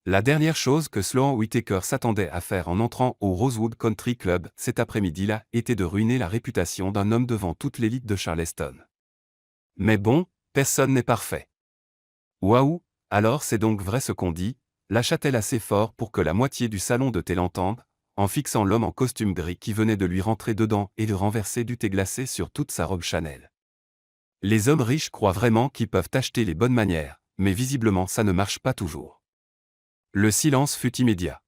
La dernière chose que Sloan Whittaker s'attendait à faire en entrant au Rosewood Country Club cet après-midi-là était de ruiner la réputation d'un homme devant toute l'élite de Charleston. Mais bon, personne n'est parfait. Waouh, alors c'est donc vrai ce qu'on dit, lâcha-t-elle assez fort pour que la moitié du salon de thé l'entende, en fixant l'homme en costume gris qui venait de lui rentrer dedans et de renverser du thé glacé sur toute sa robe Chanel. Les hommes riches croient vraiment qu'ils peuvent acheter les bonnes manières, mais visiblement ça ne marche pas toujours. Le silence fut immédiat.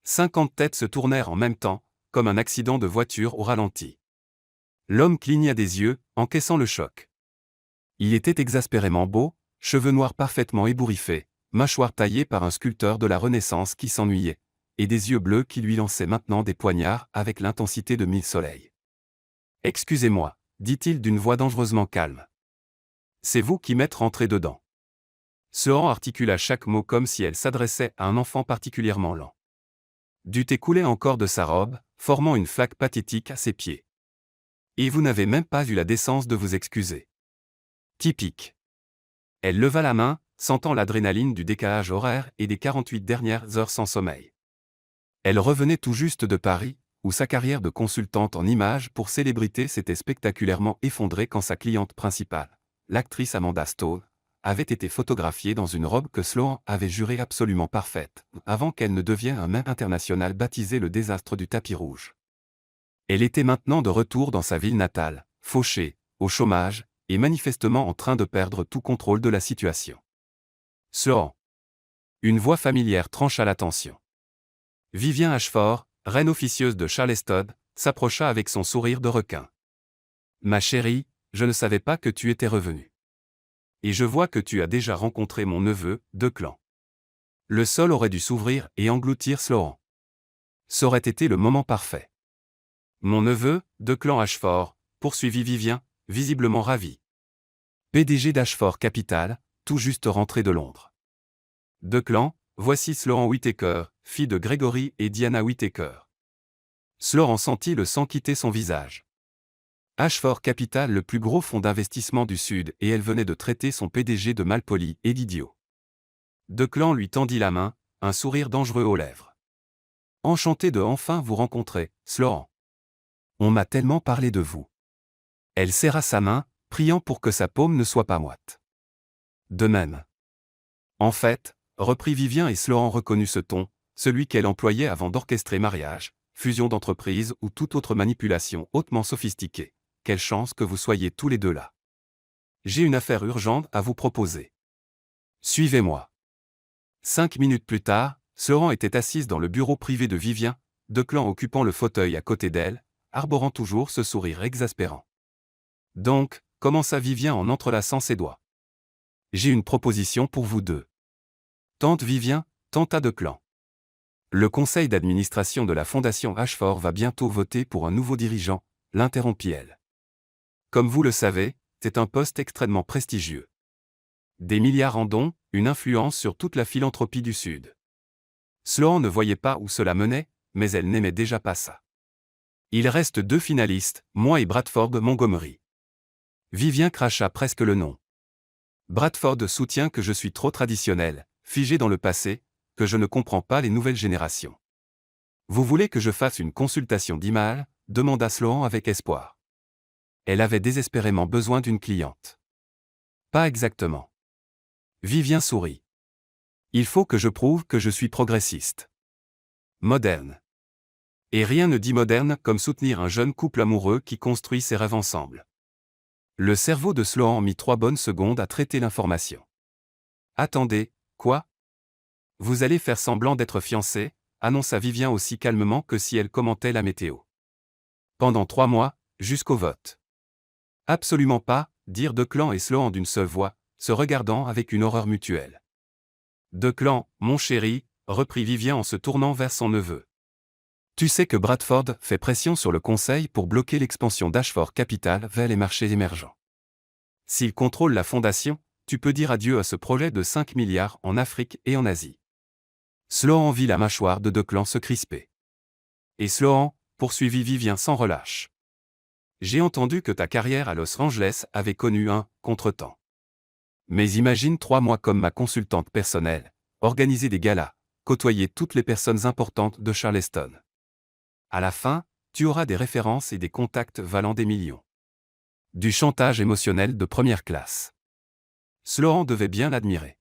50 têtes se tournèrent en même temps, comme un accident de voiture au ralenti. L'homme cligna des yeux, encaissant le choc. Il était exaspérément beau, cheveux noirs parfaitement ébouriffés, mâchoire taillée par un sculpteur de la Renaissance qui s'ennuyait, et des yeux bleus qui lui lançaient maintenant des poignards avec l'intensité de 1000 soleils. « Excusez-moi, dit-il d'une voix dangereusement calme. C'est vous qui m'êtes rentré dedans. Sloan articula chaque mot comme si elle s'adressait à un enfant particulièrement lent. Du thé coulait encore de sa robe, formant une flaque pathétique à ses pieds. Et vous n'avez même pas eu la décence de vous excuser. Typique. Elle leva la main, sentant l'adrénaline du décalage horaire et des 48 dernières heures sans sommeil. Elle revenait tout juste de Paris, où sa carrière de consultante en images pour célébrités s'était spectaculairement effondrée quand sa cliente principale, l'actrice Amanda Stone, avait été photographiée dans une robe que Sloan avait jurée absolument parfaite, avant qu'elle ne devienne un mème international baptisé le désastre du tapis rouge. Elle était maintenant de retour dans sa ville natale, fauchée, au chômage, et manifestement en train de perdre tout contrôle de la situation. Sloan. Une voix familière trancha l'attention. Vivian Ashford, reine officieuse de Charleston, s'approcha avec son sourire de requin. Ma chérie, je ne savais pas que tu étais revenue. Et je vois que tu as déjà rencontré mon neveu, Declan. Le sol aurait dû s'ouvrir et engloutir Sloan. Ça aurait été le moment parfait. Mon neveu, Declan Ashford, poursuivit Vivian, visiblement ravi. PDG d'Ashford Capital, tout juste rentré de Londres. Declan, voici Sloan Whittaker, fille de Gregory et Diana Whittaker. Sloan sentit le sang quitter son visage. Ashford Capital, le plus gros fonds d'investissement du Sud, et elle venait de traiter son PDG de malpoli et d'idiot. Declan lui tendit la main, un sourire dangereux aux lèvres. Enchanté de enfin vous rencontrer, Sloan. On m'a tellement parlé de vous. Elle serra sa main, priant pour que sa paume ne soit pas moite. De même. En fait, reprit Vivian et Sloan reconnut ce ton, celui qu'elle employait avant d'orchestrer mariage, fusion d'entreprise ou toute autre manipulation hautement sophistiquée. Quelle chance que vous soyez tous les deux là. J'ai une affaire urgente à vous proposer. Suivez-moi. 5 minutes plus tard, Sloan était assise dans le bureau privé de Vivian, Declan occupant le fauteuil à côté d'elle, arborant toujours ce sourire exaspérant. Donc, commença Vivian en entrelaçant ses doigts. J'ai une proposition pour vous deux. Tante Vivian, tenta Declan. Le conseil d'administration de la fondation Ashford va bientôt voter pour un nouveau dirigeant, l'interrompit-elle. Comme vous le savez, c'est un poste extrêmement prestigieux. Des milliards en dons, une influence sur toute la philanthropie du Sud. Sloan ne voyait pas où cela menait, mais elle n'aimait déjà pas ça. Il reste 2 finalistes, moi et Bradford Montgomery. Vivian cracha presque le nom. Bradford soutient que je suis trop traditionnel, figé dans le passé, que je ne comprends pas les nouvelles générations. Vous voulez que je fasse une consultation d'image ? Demanda Sloan avec espoir. Elle avait désespérément besoin d'une cliente. Pas exactement. Vivian sourit. Il faut que je prouve que je suis progressiste. Moderne. Et rien ne dit moderne comme soutenir un jeune couple amoureux qui construit ses rêves ensemble. Le cerveau de Sloan mit 3 bonnes secondes à traiter l'information. Attendez, quoi ? Vous allez faire semblant d'être fiancés, annonça Vivian aussi calmement que si elle commentait la météo. Pendant 3 mois, jusqu'au vote. Absolument pas, dirent Declan et Sloan d'une seule voix, se regardant avec une horreur mutuelle. Declan, mon chéri, reprit Vivian en se tournant vers son neveu. Tu sais que Bradford fait pression sur le conseil pour bloquer l'expansion d'Ashford Capital vers les marchés émergents. S'il contrôle la fondation, tu peux dire adieu à ce projet de 5 milliards en Afrique et en Asie. Sloan vit la mâchoire de Declan se crisper. Et Sloan, poursuivit Vivian sans relâche. J'ai entendu que ta carrière à Los Angeles avait connu un contretemps. Mais imagine 3 mois comme ma consultante personnelle, organiser des galas, côtoyer toutes les personnes importantes de Charleston. À la fin, tu auras des références et des contacts valant des millions. Du chantage émotionnel de première classe. Sloan devait bien l'admirer.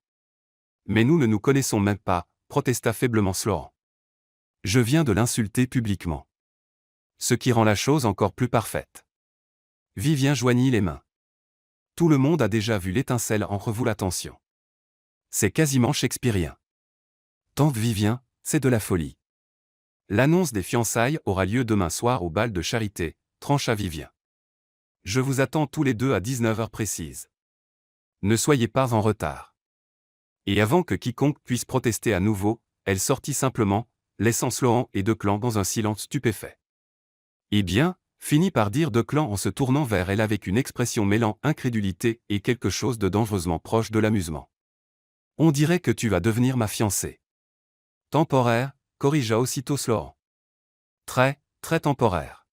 Mais nous ne nous connaissons même pas, protesta faiblement Sloan. Je viens de l'insulter publiquement. Ce qui rend la chose encore plus parfaite. Vivien joignit les mains. Tout le monde a déjà vu l'étincelle entre vous, l'attention. C'est quasiment shakespearien. Tante Vivien, c'est de la folie. L'annonce des fiançailles aura lieu demain soir au bal de charité, trancha Vivien. Je vous attends tous les deux à 19h précise. Ne soyez pas en retard. Et avant que quiconque puisse protester à nouveau, elle sortit simplement, laissant Sloan et Declan dans un silence stupéfait. Eh bien, finit par dire Declan en se tournant vers elle avec une expression mêlant incrédulité et quelque chose de dangereusement proche de l'amusement. On dirait que tu vas devenir ma fiancée. Temporaire, corrigea aussitôt Sloan. Très, très temporaire.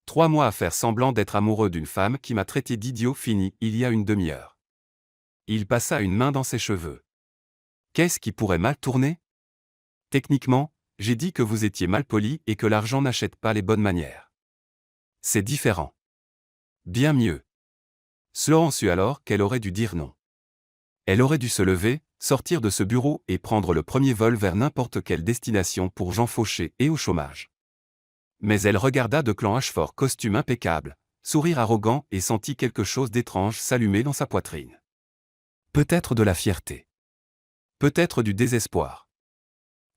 3 mois à faire semblant d'être amoureux d'une femme qui m'a traité d'idiot fini il y a une demi-heure. Il passa une main dans ses cheveux. Qu'est-ce qui pourrait mal tourner? Techniquement, j'ai dit que vous étiez malpoli et que l'argent n'achète pas les bonnes manières. C'est différent. Bien mieux. Sloan sut alors qu'elle aurait dû dire non. Elle aurait dû se lever, sortir de ce bureau et prendre le premier vol vers n'importe quelle destination pour Jean Fauché et au chômage. Mais elle regarda Declan Ashford, costume impeccable, sourire arrogant et sentit quelque chose d'étrange s'allumer dans sa poitrine. Peut-être de la fierté. Peut-être du désespoir.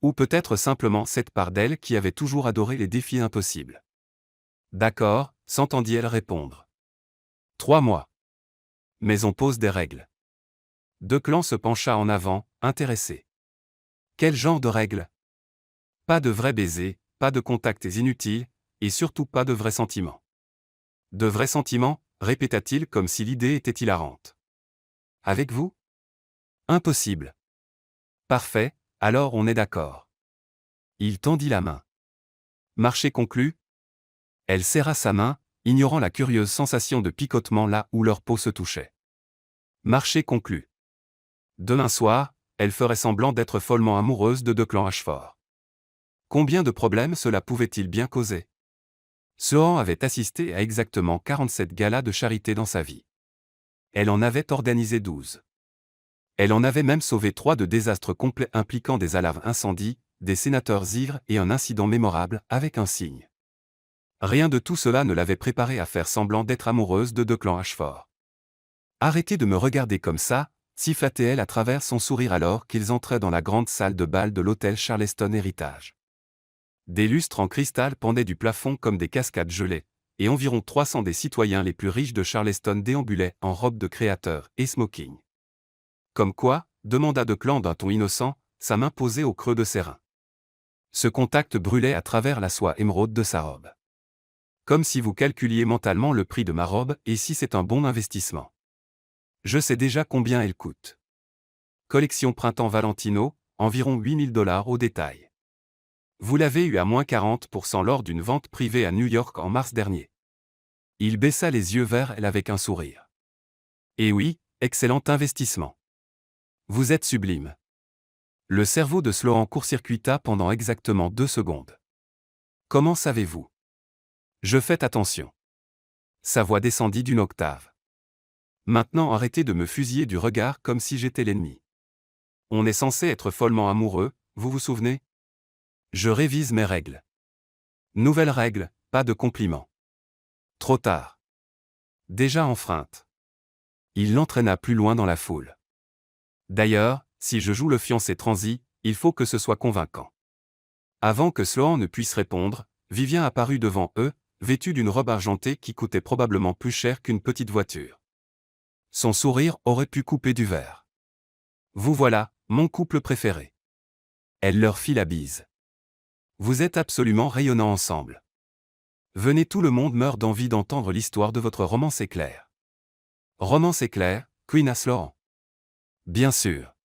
Ou peut-être simplement cette part d'elle qui avait toujours adoré les défis impossibles. D'accord, s'entendit-elle répondre. 3 mois. Mais on pose des règles. Declan se pencha en avant, intéressé. Quel genre de règles? Pas de vrais baisers, pas de contacts inutiles, et surtout pas de vrais sentiments. De vrais sentiments, répéta-t-il comme si l'idée était hilarante. Avec vous? Impossible. Parfait, alors on est d'accord. Il tendit la main. Marché conclu? Elle serra sa main, ignorant la curieuse sensation de picotement là où leur peau se touchait. Marché conclu. Demain soir, elle ferait semblant d'être follement amoureuse de Declan Ashford. Combien de problèmes cela pouvait-il bien causer? Sloan avait assisté à exactement 47 galas de charité dans sa vie. Elle en avait organisé 12. Elle en avait même sauvé 3 de désastres complets impliquant des alarmes incendies, des sénateurs ivres et un incident mémorable avec un cygne. Rien de tout cela ne l'avait préparée à faire semblant d'être amoureuse de Declan Ashford. Arrêtez de me regarder comme ça, siffla-t-elle à travers son sourire alors qu'ils entraient dans la grande salle de bal de l'hôtel Charleston Heritage. Des lustres en cristal pendaient du plafond comme des cascades gelées, et environ 300 des citoyens les plus riches de Charleston déambulaient en robe de créateur et smoking. Comme quoi, demanda Declan d'un ton innocent, sa main posée au creux de ses reins. Ce contact brûlait à travers la soie émeraude de sa robe. Comme si vous calculiez mentalement le prix de ma robe et si c'est un bon investissement. Je sais déjà combien elle coûte. Collection Printemps Valentino, environ $8 000 au détail. Vous l'avez eu à moins 40% lors d'une vente privée à New York en mars dernier. Il baissa les yeux vers elle avec un sourire. Eh oui, excellent investissement. Vous êtes sublime. Le cerveau de Sloan court-circuita pendant exactement 2 secondes. Comment savez-vous? Je fais attention. Sa voix descendit d'une octave. Maintenant arrêtez de me fusiller du regard comme si j'étais l'ennemi. On est censé être follement amoureux, vous vous souvenez? Je révise mes règles. Nouvelle règle, pas de compliments. Trop tard. Déjà enfreinte. Il l'entraîna plus loin dans la foule. D'ailleurs, si je joue le fiancé transi, il faut que ce soit convaincant. Avant que Sloan ne puisse répondre, Vivien apparut devant eux, vêtu d'une robe argentée qui coûtait probablement plus cher qu'une petite voiture. Son sourire aurait pu couper du verre. Vous voilà, mon couple préféré. Elle leur fit la bise. Vous êtes absolument rayonnants ensemble. Venez, tout le monde meurt d'envie d'entendre l'histoire de votre romance éclair. Romance éclair, Queen Sloan. Bien sûr.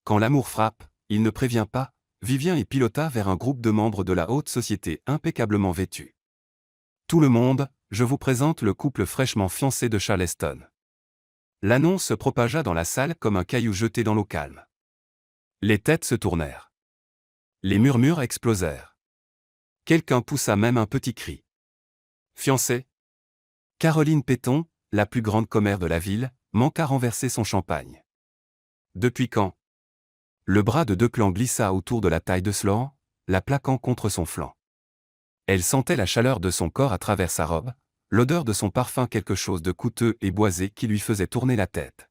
Quand l'amour frappe, il ne prévient pas, Vivien y pilota vers un groupe de membres de la haute société impeccablement vêtus. Tout le monde, je vous présente le couple fraîchement fiancé de Charleston. L'annonce se propagea dans la salle comme un caillou jeté dans l'eau calme. Les têtes se tournèrent. Les murmures explosèrent. Quelqu'un poussa même un petit cri. Fiancée. Caroline Péton, la plus grande commère de la ville, manqua renverser son champagne. Depuis quand? Le bras de Declan glissa autour de la taille de Sloan, la plaquant contre son flanc. Elle sentait la chaleur de son corps à travers sa robe, l'odeur de son parfum, quelque chose de coûteux et boisé qui lui faisait tourner la tête.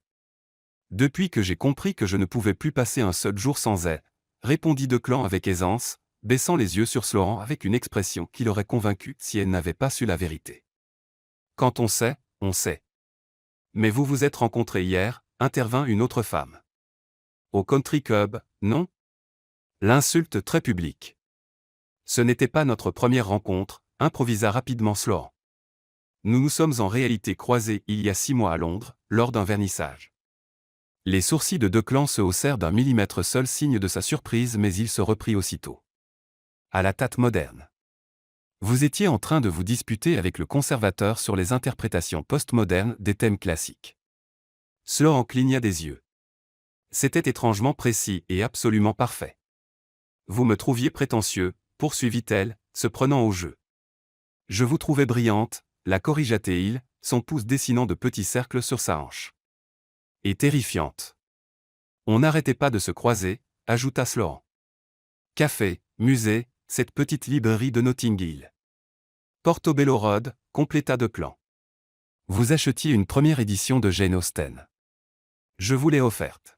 Depuis que j'ai compris que je ne pouvais plus passer un seul jour sans elle, répondit Declan avec aisance, baissant les yeux sur Sloan avec une expression qui l'aurait convaincu si elle n'avait pas su la vérité. Quand on sait, on sait. Mais vous vous êtes rencontrés hier, intervint une autre femme. Au country club, non? L'insulte très publique. Ce n'était pas notre première rencontre, improvisa rapidement Sloan. Nous nous sommes en réalité croisés il y a 6 mois à Londres, lors d'un vernissage. Les sourcils de Declan se haussèrent d'un millimètre, seul signe de sa surprise, mais il se reprit aussitôt. À la Tate moderne. Vous étiez en train de vous disputer avec le conservateur sur les interprétations postmodernes des thèmes classiques. Sloan cligna des yeux. C'était étrangement précis et absolument parfait. Vous me trouviez prétentieux, poursuivit-elle, se prenant au jeu. Je vous trouvais brillante, la corrigea-t-il, son pouce dessinant de petits cercles sur sa hanche. Et terrifiante. On n'arrêtait pas de se croiser, ajouta Sloan. Café, musée, cette petite librairie de Notting Hill. Portobello Road, compléta Declan. Vous achetiez une première édition de Jane Austen. Je vous l'ai offerte.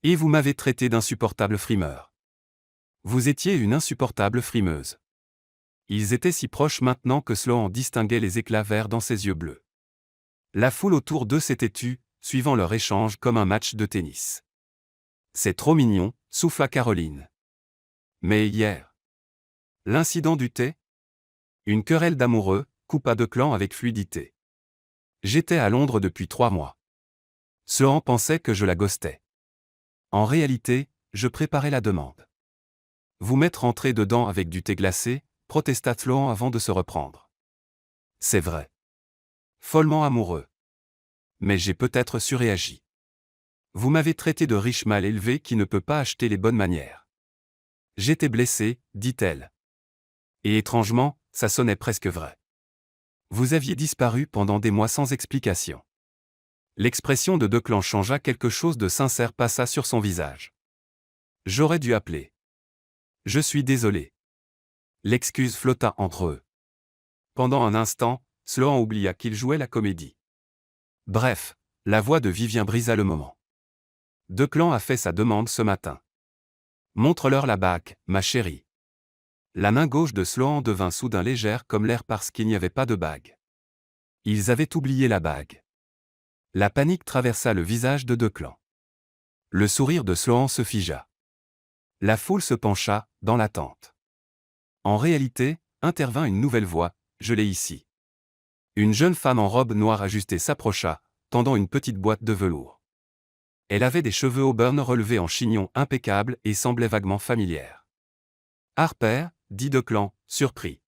Et vous m'avez traité d'insupportable frimeur. Vous étiez une insupportable frimeuse. Ils étaient si proches maintenant que Sloan distinguait les éclats verts dans ses yeux bleus. La foule autour d'eux s'était tue, suivant leur échange comme un match de tennis. C'est trop mignon, souffla Caroline. Mais hier. L'incident du thé? Une querelle d'amoureux, coupa Declan avec fluidité. J'étais à Londres depuis 3 mois. Sloan pensait que je la ghostais. En réalité, je préparais la demande. Vous m'êtes rentré dedans avec du thé glacé, protesta Sloan avant de se reprendre. C'est vrai. Follement amoureux. Mais j'ai peut-être surréagi. Vous m'avez traité de riche mal élevé qui ne peut pas acheter les bonnes manières. J'étais blessée, dit-elle. Et étrangement, ça sonnait presque vrai. Vous aviez disparu pendant des mois sans explication. L'expression de Declan changea, quelque chose de sincère passa sur son visage. J'aurais dû appeler. Je suis désolé. L'excuse flotta entre eux. Pendant un instant, Sloan oublia qu'il jouait la comédie. Bref, la voix de Vivien brisa le moment. Declan a fait sa demande ce matin. Montre-leur la bague, ma chérie. La main gauche de Sloan devint soudain légère comme l'air parce qu'il n'y avait pas de bague. Ils avaient oublié la bague. La panique traversa le visage de Declan. Le sourire de Sloan se figea. La foule se pencha, dans l'attente. En réalité, intervint une nouvelle voix, je l'ai ici. Une jeune femme en robe noire ajustée s'approcha, tendant une petite boîte de velours. Elle avait des cheveux auburn relevés en chignon impeccable et semblait vaguement familière. Harper, dit Declan, surpris.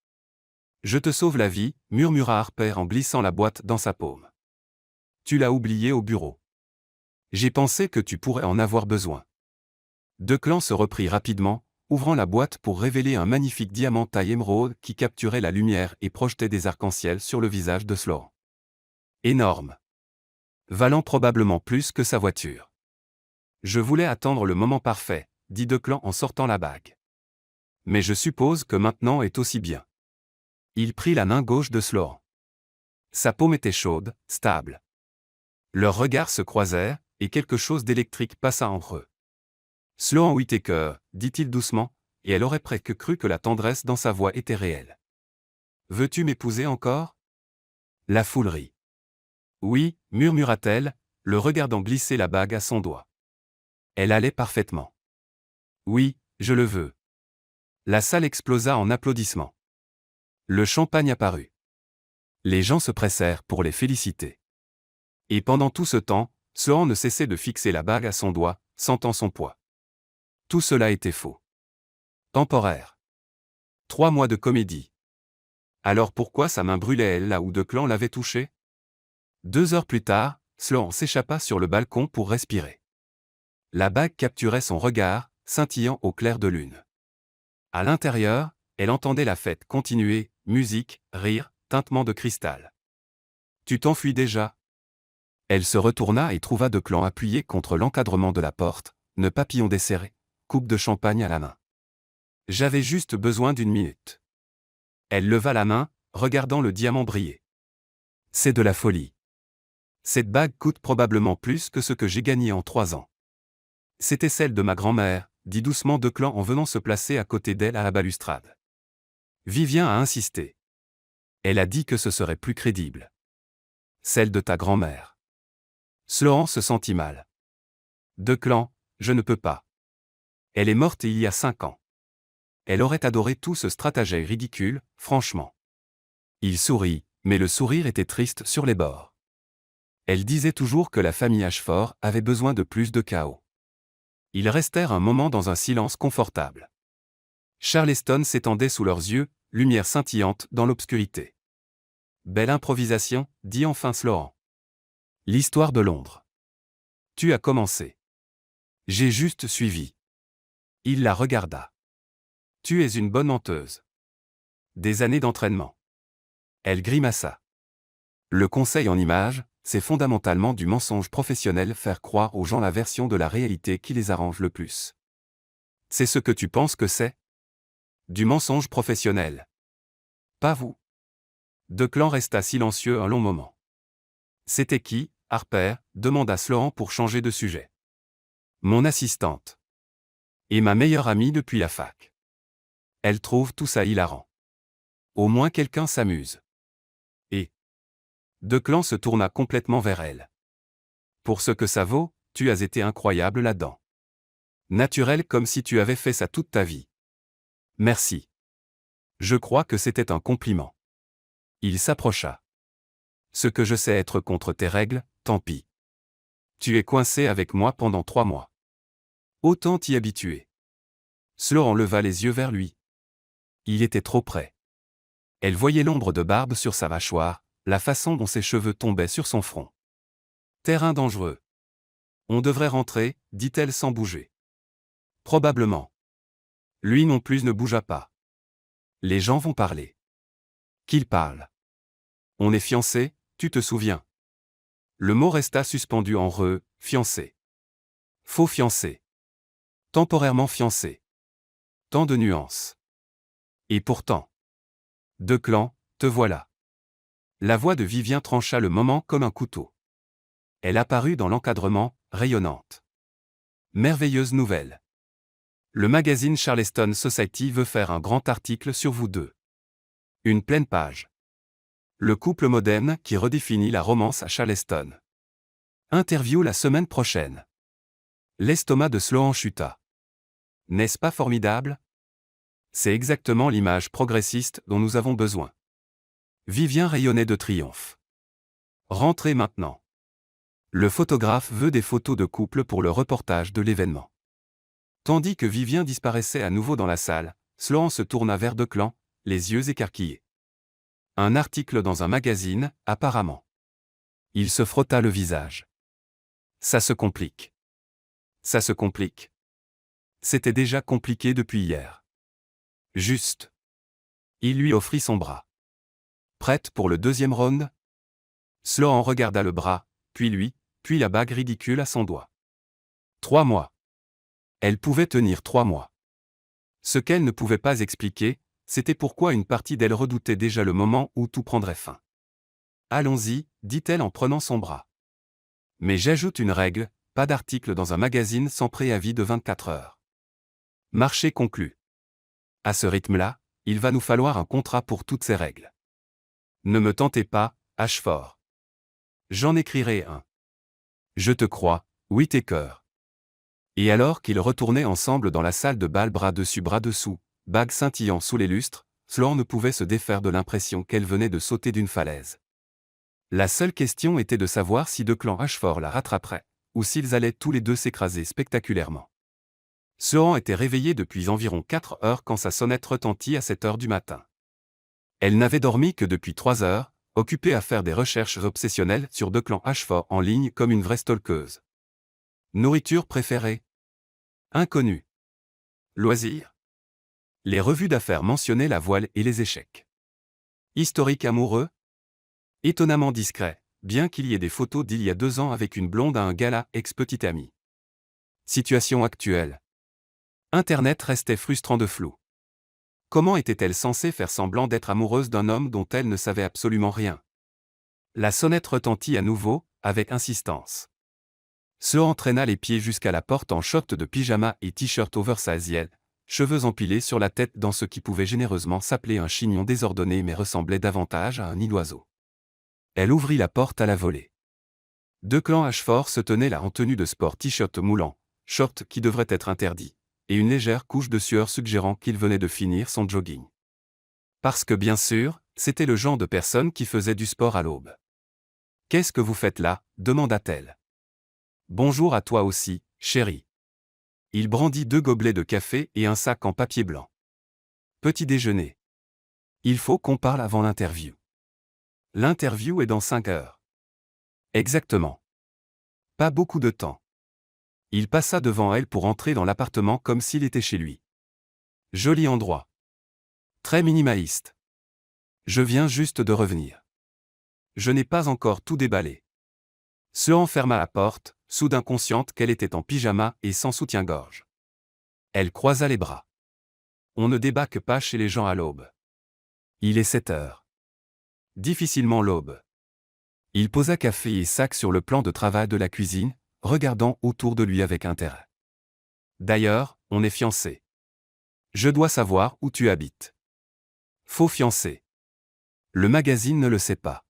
Je te sauve la vie, murmura Harper en glissant la boîte dans sa paume. Tu l'as oubliée au bureau. J'ai pensé que tu pourrais en avoir besoin. Declan se reprit rapidement, ouvrant la boîte pour révéler un magnifique diamant taille émeraude qui capturait la lumière et projetait des arcs-en-ciel sur le visage de Sloan. Énorme. Valant probablement plus que sa voiture. Je voulais attendre le moment parfait, dit Declan en sortant la bague. Mais je suppose que maintenant est aussi bien. Il prit la main gauche de Sloan. Sa paume était chaude, stable. Leurs regards se croisèrent, et quelque chose d'électrique passa entre eux. Sloan Whittaker, dit-il doucement, et elle aurait presque cru que la tendresse dans sa voix était réelle. Veux-tu m'épouser encore? La foule rit. Oui, murmura-t-elle, le regardant glisser la bague à son doigt. Elle allait parfaitement. Oui, je le veux. La salle explosa en applaudissements. Le champagne apparut. Les gens se pressèrent pour les féliciter. Et pendant tout ce temps, Sloan ne cessait de fixer la bague à son doigt, sentant son poids. Tout cela était faux. Temporaire. 3 mois de comédie. Alors pourquoi sa main brûlait-elle là où Declan l'avait touchée? 2 heures plus tard, Sloan s'échappa sur le balcon pour respirer. La bague capturait son regard, scintillant au clair de lune. À l'intérieur, elle entendait la fête continuer, musique, rire, tintement de cristal. Tu t'enfuis déjà? Elle se retourna et trouva Declan appuyé contre l'encadrement de la porte, nœud papillon desserré, coupe de champagne à la main. J'avais juste besoin d'une minute. Elle leva la main, regardant le diamant briller. C'est de la folie. Cette bague coûte probablement plus que ce que j'ai gagné en 3 ans. C'était celle de ma grand-mère, dit doucement Declan en venant se placer à côté d'elle à la balustrade. Vivien a insisté. Elle a dit que ce serait plus crédible. Celle de ta grand-mère. Sloan se sentit mal. Declan, je ne peux pas. Elle est morte il y a 5 ans. Elle aurait adoré tout ce stratagème ridicule, franchement. Il sourit, mais le sourire était triste sur les bords. Elle disait toujours que la famille Ashford avait besoin de plus de chaos. Ils restèrent un moment dans un silence confortable. Charleston s'étendait sous leurs yeux, lumière scintillante dans l'obscurité. Belle improvisation, dit enfin Sloan. L'histoire de Londres. Tu as commencé. J'ai juste suivi. Il la regarda. Tu es une bonne menteuse. Des années d'entraînement. Elle grimaça. Le conseil en images, c'est fondamentalement du mensonge professionnel, faire croire aux gens la version de la réalité qui les arrange le plus. C'est ce que tu penses que c'est? Du mensonge professionnel. Pas vous. Declan resta silencieux un long moment. C'était qui, Harper? Demanda Sloan pour changer de sujet. Mon assistante. Et ma meilleure amie depuis la fac. Elle trouve tout ça hilarant. Au moins quelqu'un s'amuse. Et Declan se tourna complètement vers elle. Pour ce que ça vaut, tu as été incroyable là-dedans. Naturel comme si tu avais fait ça toute ta vie. Merci. Je crois que c'était un compliment. Il s'approcha. Ce que je sais être contre tes règles, tant pis. Tu es coincé avec moi pendant 3 mois. Autant t'y habituer. Sloan leva les yeux vers lui. Il était trop près. Elle voyait l'ombre de barbe sur sa mâchoire, la façon dont ses cheveux tombaient sur son front. Terrain dangereux. On devrait rentrer, dit-elle sans bouger. Probablement. Lui non plus ne bougea pas. Les gens vont parler. Qu'ils parlent. On est fiancés, tu te souviens. Le mot resta suspendu en fiancé. Faux fiancé. Temporairement fiancé. Tant de nuances. Et pourtant. Declan, te voilà. La voix de Vivien trancha le moment comme un couteau. Elle apparut dans l'encadrement, rayonnante. Merveilleuse nouvelle. Le magazine Charleston Society veut faire un grand article sur vous deux. Une pleine page. Le couple moderne qui redéfinit la romance à Charleston. Interview la semaine prochaine. L'estomac de Sloan chuta. N'est-ce pas formidable? C'est exactement l'image progressiste dont nous avons besoin. Vivien rayonnait de triomphe. Rentrez maintenant. Le photographe veut des photos de couple pour le reportage de l'événement. Tandis que Vivien disparaissait à nouveau dans la salle, Sloan se tourna vers Declan, les yeux écarquillés. Un article dans un magazine, apparemment. Il se frotta le visage. Ça se complique. Ça se complique. C'était déjà compliqué depuis hier. Juste. Il lui offrit son bras. Prête pour le deuxième round? Sloan regarda le bras, puis lui, puis la bague ridicule à son doigt. 3 mois. Elle pouvait tenir 3 mois. Ce qu'elle ne pouvait pas expliquer, c'était pourquoi une partie d'elle redoutait déjà le moment où tout prendrait fin. Allons-y, dit-elle en prenant son bras. Mais j'ajoute une règle, pas d'article dans un magazine sans préavis de 24 heures. Marché conclu. À ce rythme-là, il va nous falloir un contrat pour toutes ces règles. Ne me tentez pas, Ashford. J'en écrirai un. Je te crois, Whittaker. Et alors qu'ils retournaient ensemble dans la salle de bal bras dessus bras dessous, bague scintillant sous les lustres, Sloan ne pouvait se défaire de l'impression qu'elle venait de sauter d'une falaise. La seule question était de savoir si Declan Ashford la rattraperait, ou s'ils allaient tous les deux s'écraser spectaculairement. Sloan était réveillée depuis environ 4 heures quand sa sonnette retentit à 7 heures du matin. Elle n'avait dormi que depuis 3 heures, occupée à faire des recherches obsessionnelles sur Declan Ashford en ligne comme une vraie stalkeuse. Nourriture préférée. Inconnu. Loisirs. Les revues d'affaires mentionnaient la voile et les échecs. Historique amoureux. Étonnamment discret, bien qu'il y ait des photos d'il y a 2 ans avec une blonde à un gala ex-petite amie. Situation actuelle. Internet restait frustrant de flou. Comment était-elle censée faire semblant d'être amoureuse d'un homme dont elle ne savait absolument rien? La sonnette retentit à nouveau, avec insistance. Se entraîna les pieds jusqu'à la porte en short de pyjama et t-shirt oversize, cheveux empilés sur la tête dans ce qui pouvait généreusement s'appeler un chignon désordonné mais ressemblait davantage à un nid d'oiseau. Elle ouvrit la porte à la volée. Declan Ashford se tenait là en tenue de sport t-shirt moulant, short qui devrait être interdit, et une légère couche de sueur suggérant qu'il venait de finir son jogging. Parce que bien sûr, c'était le genre de personne qui faisait du sport à l'aube. « Qu'est-ce que vous faites là » demanda-t-elle. « Bonjour à toi aussi, chérie. » Il brandit 2 gobelets de café et un sac en papier blanc. Petit déjeuner. Il faut qu'on parle avant l'interview. L'interview est dans 5 heures. Exactement. Pas beaucoup de temps. Il passa devant elle pour entrer dans l'appartement comme s'il était chez lui. Joli endroit. Très minimaliste. Je viens juste de revenir. Je n'ai pas encore tout déballé. Sean ferma la porte, soudain consciente qu'elle était en pyjama et sans soutien-gorge. Elle croisa les bras. On ne débarque pas chez les gens à l'aube. Il est 7 heures. Difficilement l'aube. Il posa café et sac sur le plan de travail de la cuisine, regardant autour de lui avec intérêt. D'ailleurs, on est fiancés. Je dois savoir où tu habites. Faux fiancé. Le magazine ne le sait pas.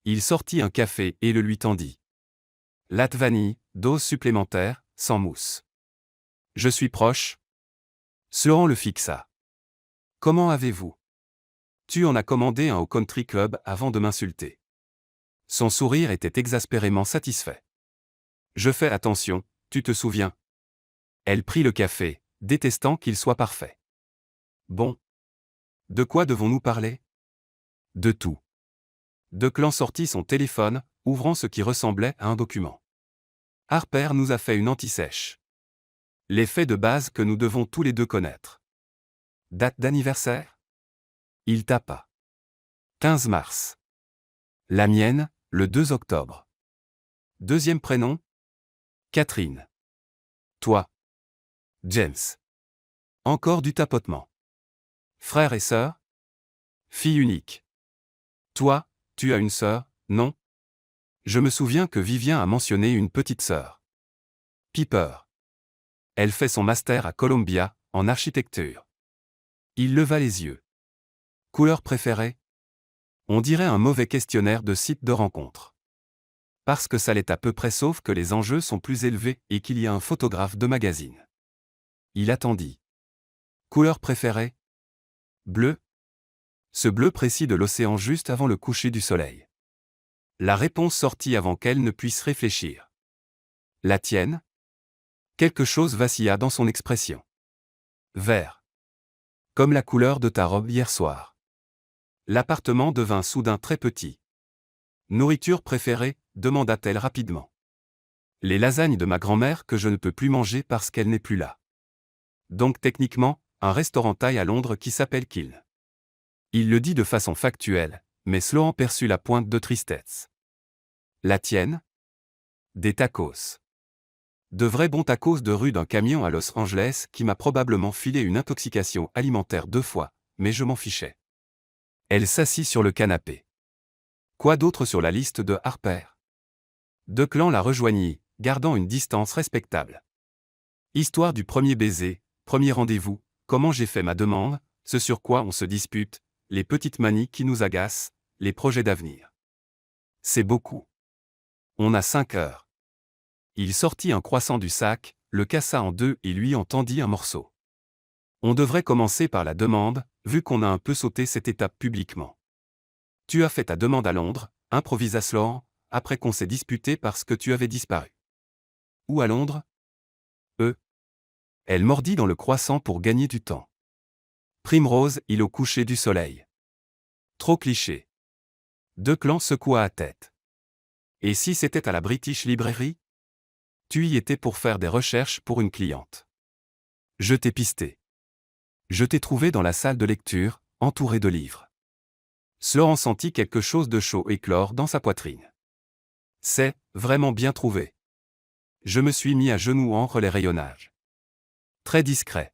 Il sortit un café et le lui tendit. Latte vanille, dose supplémentaire, sans mousse. Je suis proche. Sean le fixa. Comment avez-vous? Tu en as commandé un au country club avant de m'insulter. Son sourire était exaspérément satisfait. Je fais attention, tu te souviens? Elle prit le café, détestant qu'il soit parfait. Bon. De quoi devons-nous parler? De tout. Declan sortit son téléphone, ouvrant ce qui ressemblait à un document. Harper nous a fait une anti-sèche. Les faits de base que nous devons tous les deux connaître. Date d'anniversaire? Il tapa. 15 mars. La mienne, le 2 octobre. Deuxième prénom? Catherine. Toi? James. Encore du tapotement. Frère et sœur? Fille unique. Toi, tu as une sœur, non? Je me souviens que Vivien a mentionné une petite sœur. Piper. Elle fait son master à Columbia, en architecture. Il leva les yeux. Couleur préférée? On dirait un mauvais questionnaire de site de rencontre. Parce que ça l'est à peu près sauf que les enjeux sont plus élevés et qu'il y a un photographe de magazine. Il attendit. Couleur préférée? Bleu? Ce bleu précis de l'océan juste avant le coucher du soleil. La réponse sortit avant qu'elle ne puisse réfléchir. La tienne? Quelque chose vacilla dans son expression. Vert. Comme la couleur de ta robe hier soir. L'appartement devint soudain très petit. Nourriture préférée? Demanda-t-elle rapidement. Les lasagnes de ma grand-mère que je ne peux plus manger parce qu'elle n'est plus là. Donc techniquement, un restaurant thaï à Londres qui s'appelle Kiln. Il le dit de façon factuelle, mais Sloan perçut la pointe de tristesse. La tienne? Des tacos. De vrais bons tacos de rue d'un camion à Los Angeles qui m'a probablement filé une intoxication alimentaire 2 fois, mais je m'en fichais. Elle s'assit sur le canapé. Quoi d'autre sur la liste de Harper? Declan la rejoignit, gardant une distance respectable. Histoire du premier baiser, premier rendez-vous, comment j'ai fait ma demande, ce sur quoi on se dispute, les petites manies qui nous agacent, les projets d'avenir. C'est beaucoup. On a 5 heures. Il sortit un croissant du sac, le cassa en 2 et lui en tendit un morceau. On devrait commencer par la demande, vu qu'on a un peu sauté cette étape publiquement. Tu as fait ta demande à Londres, improvisa Sloan, après qu'on s'est disputé parce que tu avais disparu. Où à Londres? Elle mordit dans le croissant pour gagner du temps. Primrose, île au coucher du soleil. Trop cliché. Declan secoua la tête. Et si c'était à la British Library? Tu y étais pour faire des recherches pour une cliente. Je t'ai pisté. Je t'ai trouvé dans la salle de lecture, entouré de livres. Sloan sentit quelque chose de chaud éclore dans sa poitrine. C'est vraiment bien trouvé. Je me suis mis à genoux entre les rayonnages. Très discret.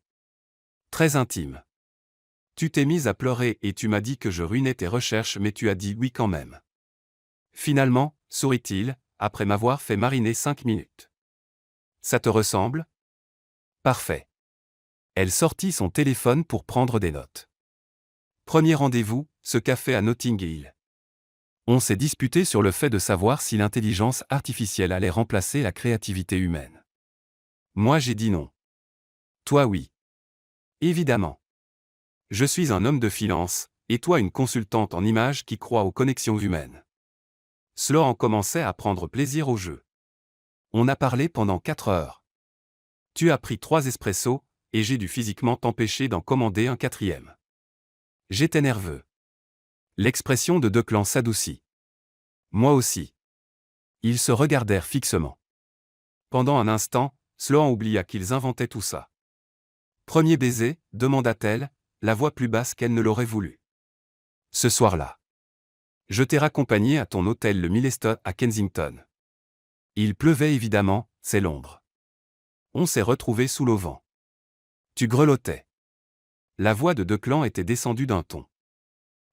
Très intime. Tu t'es mise à pleurer et tu m'as dit que je ruinais tes recherches mais tu as dit oui quand même. Finalement, sourit-il, après m'avoir fait mariner 5 minutes. Ça te ressemble? Parfait. Elle sortit son téléphone pour prendre des notes. Premier rendez-vous, ce café à Notting Hill. On s'est disputé sur le fait de savoir si l'intelligence artificielle allait remplacer la créativité humaine. Moi j'ai dit non. Toi oui. Évidemment. Je suis un homme de finance, et toi une consultante en images qui croit aux connexions humaines. Sloan commençait à prendre plaisir au jeu. On a parlé pendant 4 heures. Tu as pris 3 espressos, et j'ai dû physiquement t'empêcher d'en commander un 4e. J'étais nerveux. L'expression de Declan s'adoucit. Moi aussi. Ils se regardèrent fixement. Pendant un instant, Sloan oublia qu'ils inventaient tout ça. Premier baiser, demanda-t-elle, la voix plus basse qu'elle ne l'aurait voulu. Ce soir-là. Je t'ai raccompagné à ton hôtel le Milleston à Kensington. Il pleuvait évidemment, c'est Londres. On s'est retrouvés sous l'auvent. Tu grelottais. La voix de Declan était descendue d'un ton.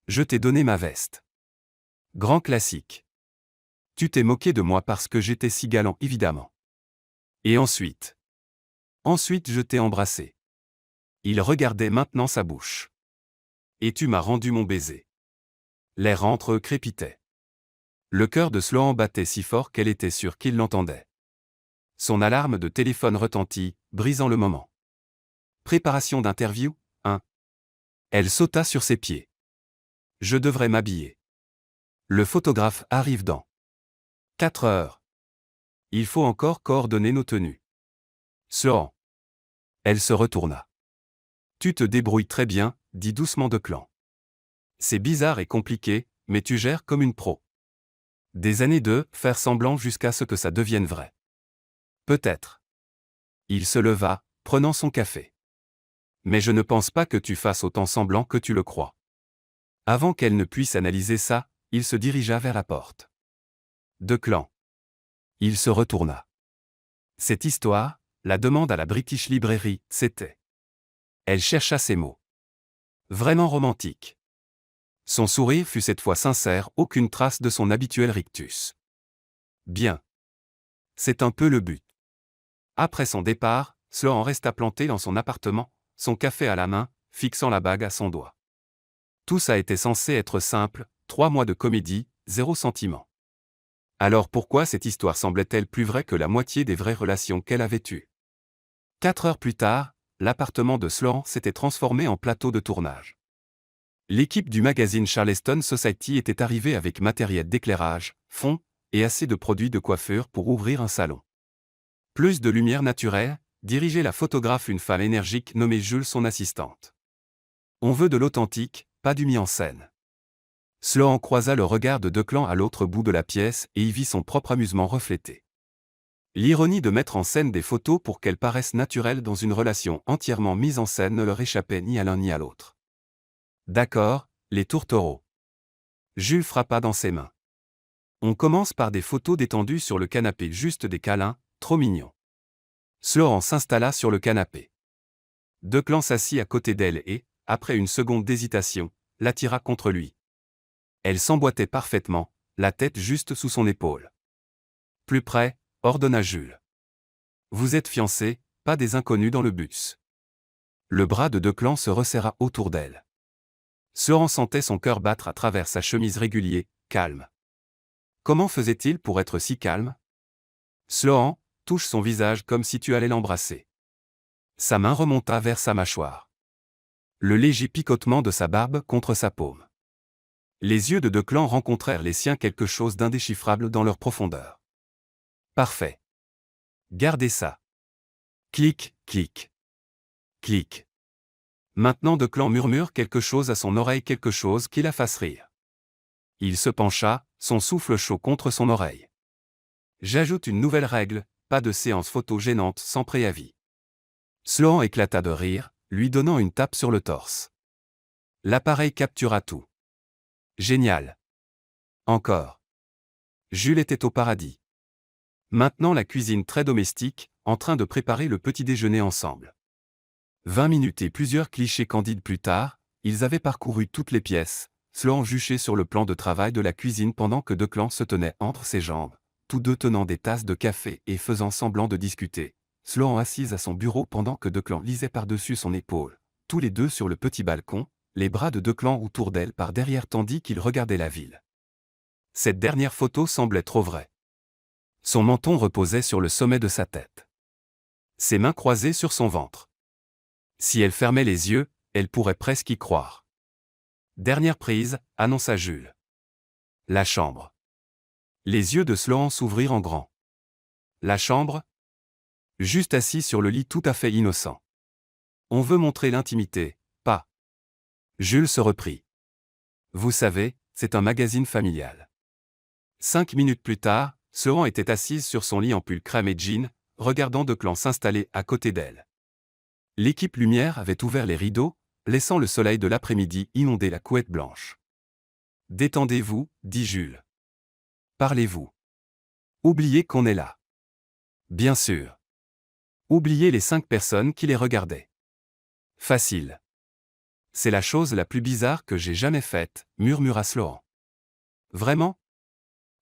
Je t'ai donné ma veste. Grand classique. Tu t'es moqué de moi parce que j'étais si galant évidemment. Et ensuite. Ensuite je t'ai embrassé. Il regardait maintenant sa bouche. Et tu m'as rendu mon baiser. L'air entre eux crépitait. Le cœur de Sloan battait si fort qu'elle était sûre qu'il l'entendait. Son alarme de téléphone retentit, brisant le moment. Préparation d'interview, hein? Elle sauta sur ses pieds. Je devrais m'habiller. Le photographe arrive dans 4 heures. Il faut encore coordonner nos tenues. Sloan. Elle se retourna. Tu te débrouilles très bien, dit doucement Declan. C'est bizarre et compliqué, mais tu gères comme une pro. Des années de faire semblant jusqu'à ce que ça devienne vrai. Peut-être. Il se leva, prenant son café. Mais je ne pense pas que tu fasses autant semblant que tu le crois. Avant qu'elle ne puisse analyser ça, il se dirigea vers la porte. Declan. Il se retourna. Cette histoire, la demande à la British Library, c'était. Elle chercha ses mots. Vraiment romantique. Son sourire fut cette fois sincère, aucune trace de son habituel rictus. Bien. C'est un peu le but. Après son départ, Sloan resta planté dans son appartement, son café à la main, fixant la bague à son doigt. Tout ça était censé être simple, 3 mois de comédie, 0 sentiment. Alors pourquoi cette histoire semblait-elle plus vraie que la moitié des vraies relations qu'elle avait eues? 4 heures plus tard, l'appartement de Sloan s'était transformé en plateau de tournage. L'équipe du magazine Charleston Society était arrivée avec matériel d'éclairage, fond, et assez de produits de coiffure pour ouvrir un salon. Plus de lumière naturelle, dirigeait la photographe une femme énergique nommée Jules son assistante. On veut de l'authentique, pas du mis en scène. Sloan croisa le regard de Declan à l'autre bout de la pièce et y vit son propre amusement reflété. L'ironie de mettre en scène des photos pour qu'elles paraissent naturelles dans une relation entièrement mise en scène ne leur échappait ni à l'un ni à l'autre. D'accord, les tourtereaux. Jules frappa dans ses mains. On commence par des photos détendues sur le canapé, juste des câlins, trop mignons. Sloan s'installa sur le canapé. Declan s'assit à côté d'elle et, après une seconde d'hésitation, l'attira contre lui. Elle s'emboîtait parfaitement, la tête juste sous son épaule. Plus près, ordonna Jules. Vous êtes fiancés, pas des inconnus dans le bus. Le bras de Declan se resserra autour d'elle. Sloan sentait son cœur battre à travers sa chemise régulier, calme. Comment faisait-il pour être si calme? Sloan, touche son visage comme si tu allais l'embrasser. Sa main remonta vers sa mâchoire. Le léger picotement de sa barbe contre sa paume. Les yeux de Declan rencontrèrent les siens, quelque chose d'indéchiffrable dans leur profondeur. Parfait. Gardez ça. Clic, clic. Clic. Maintenant Declan murmure quelque chose à son oreille, quelque chose qui la fasse rire. Il se pencha, son souffle chaud contre son oreille. J'ajoute une nouvelle règle, pas de séance photo gênante sans préavis. Sloan éclata de rire, lui donnant une tape sur le torse. L'appareil captura tout. Génial. Encore. Jules était au paradis. Maintenant la cuisine très domestique, en train de préparer le petit déjeuner ensemble. 20 minutes et plusieurs clichés candides plus tard, ils avaient parcouru toutes les pièces, Sloan juché sur le plan de travail de la cuisine pendant que Declan se tenait entre ses jambes, tous deux tenant des tasses de café et faisant semblant de discuter, Sloan assise à son bureau pendant que Declan lisait par-dessus son épaule, tous les deux sur le petit balcon, les bras de Declan autour d'elle par derrière tandis qu'il regardait la ville. Cette dernière photo semblait trop vraie. Son menton reposait sur le sommet de sa tête. Ses mains croisées sur son ventre. Si elle fermait les yeux, elle pourrait presque y croire. Dernière prise, annonça Jules. La chambre. Les yeux de Sloan s'ouvrirent en grand. La chambre? Juste assis sur le lit tout à fait innocent. On veut montrer l'intimité, pas. Jules se reprit. Vous savez, c'est un magazine familial. 5 minutes plus tard, Sloan était assise sur son lit en pull crème et jean, regardant Declan s'installer à côté d'elle. L'équipe lumière avait ouvert les rideaux, laissant le soleil de l'après-midi inonder la couette blanche. Détendez-vous, dit Jules. Parlez-vous. Oubliez qu'on est là. Bien sûr. Oubliez les 5 personnes qui les regardaient. Facile. C'est la chose la plus bizarre que j'ai jamais faite, murmura Sloan. Vraiment?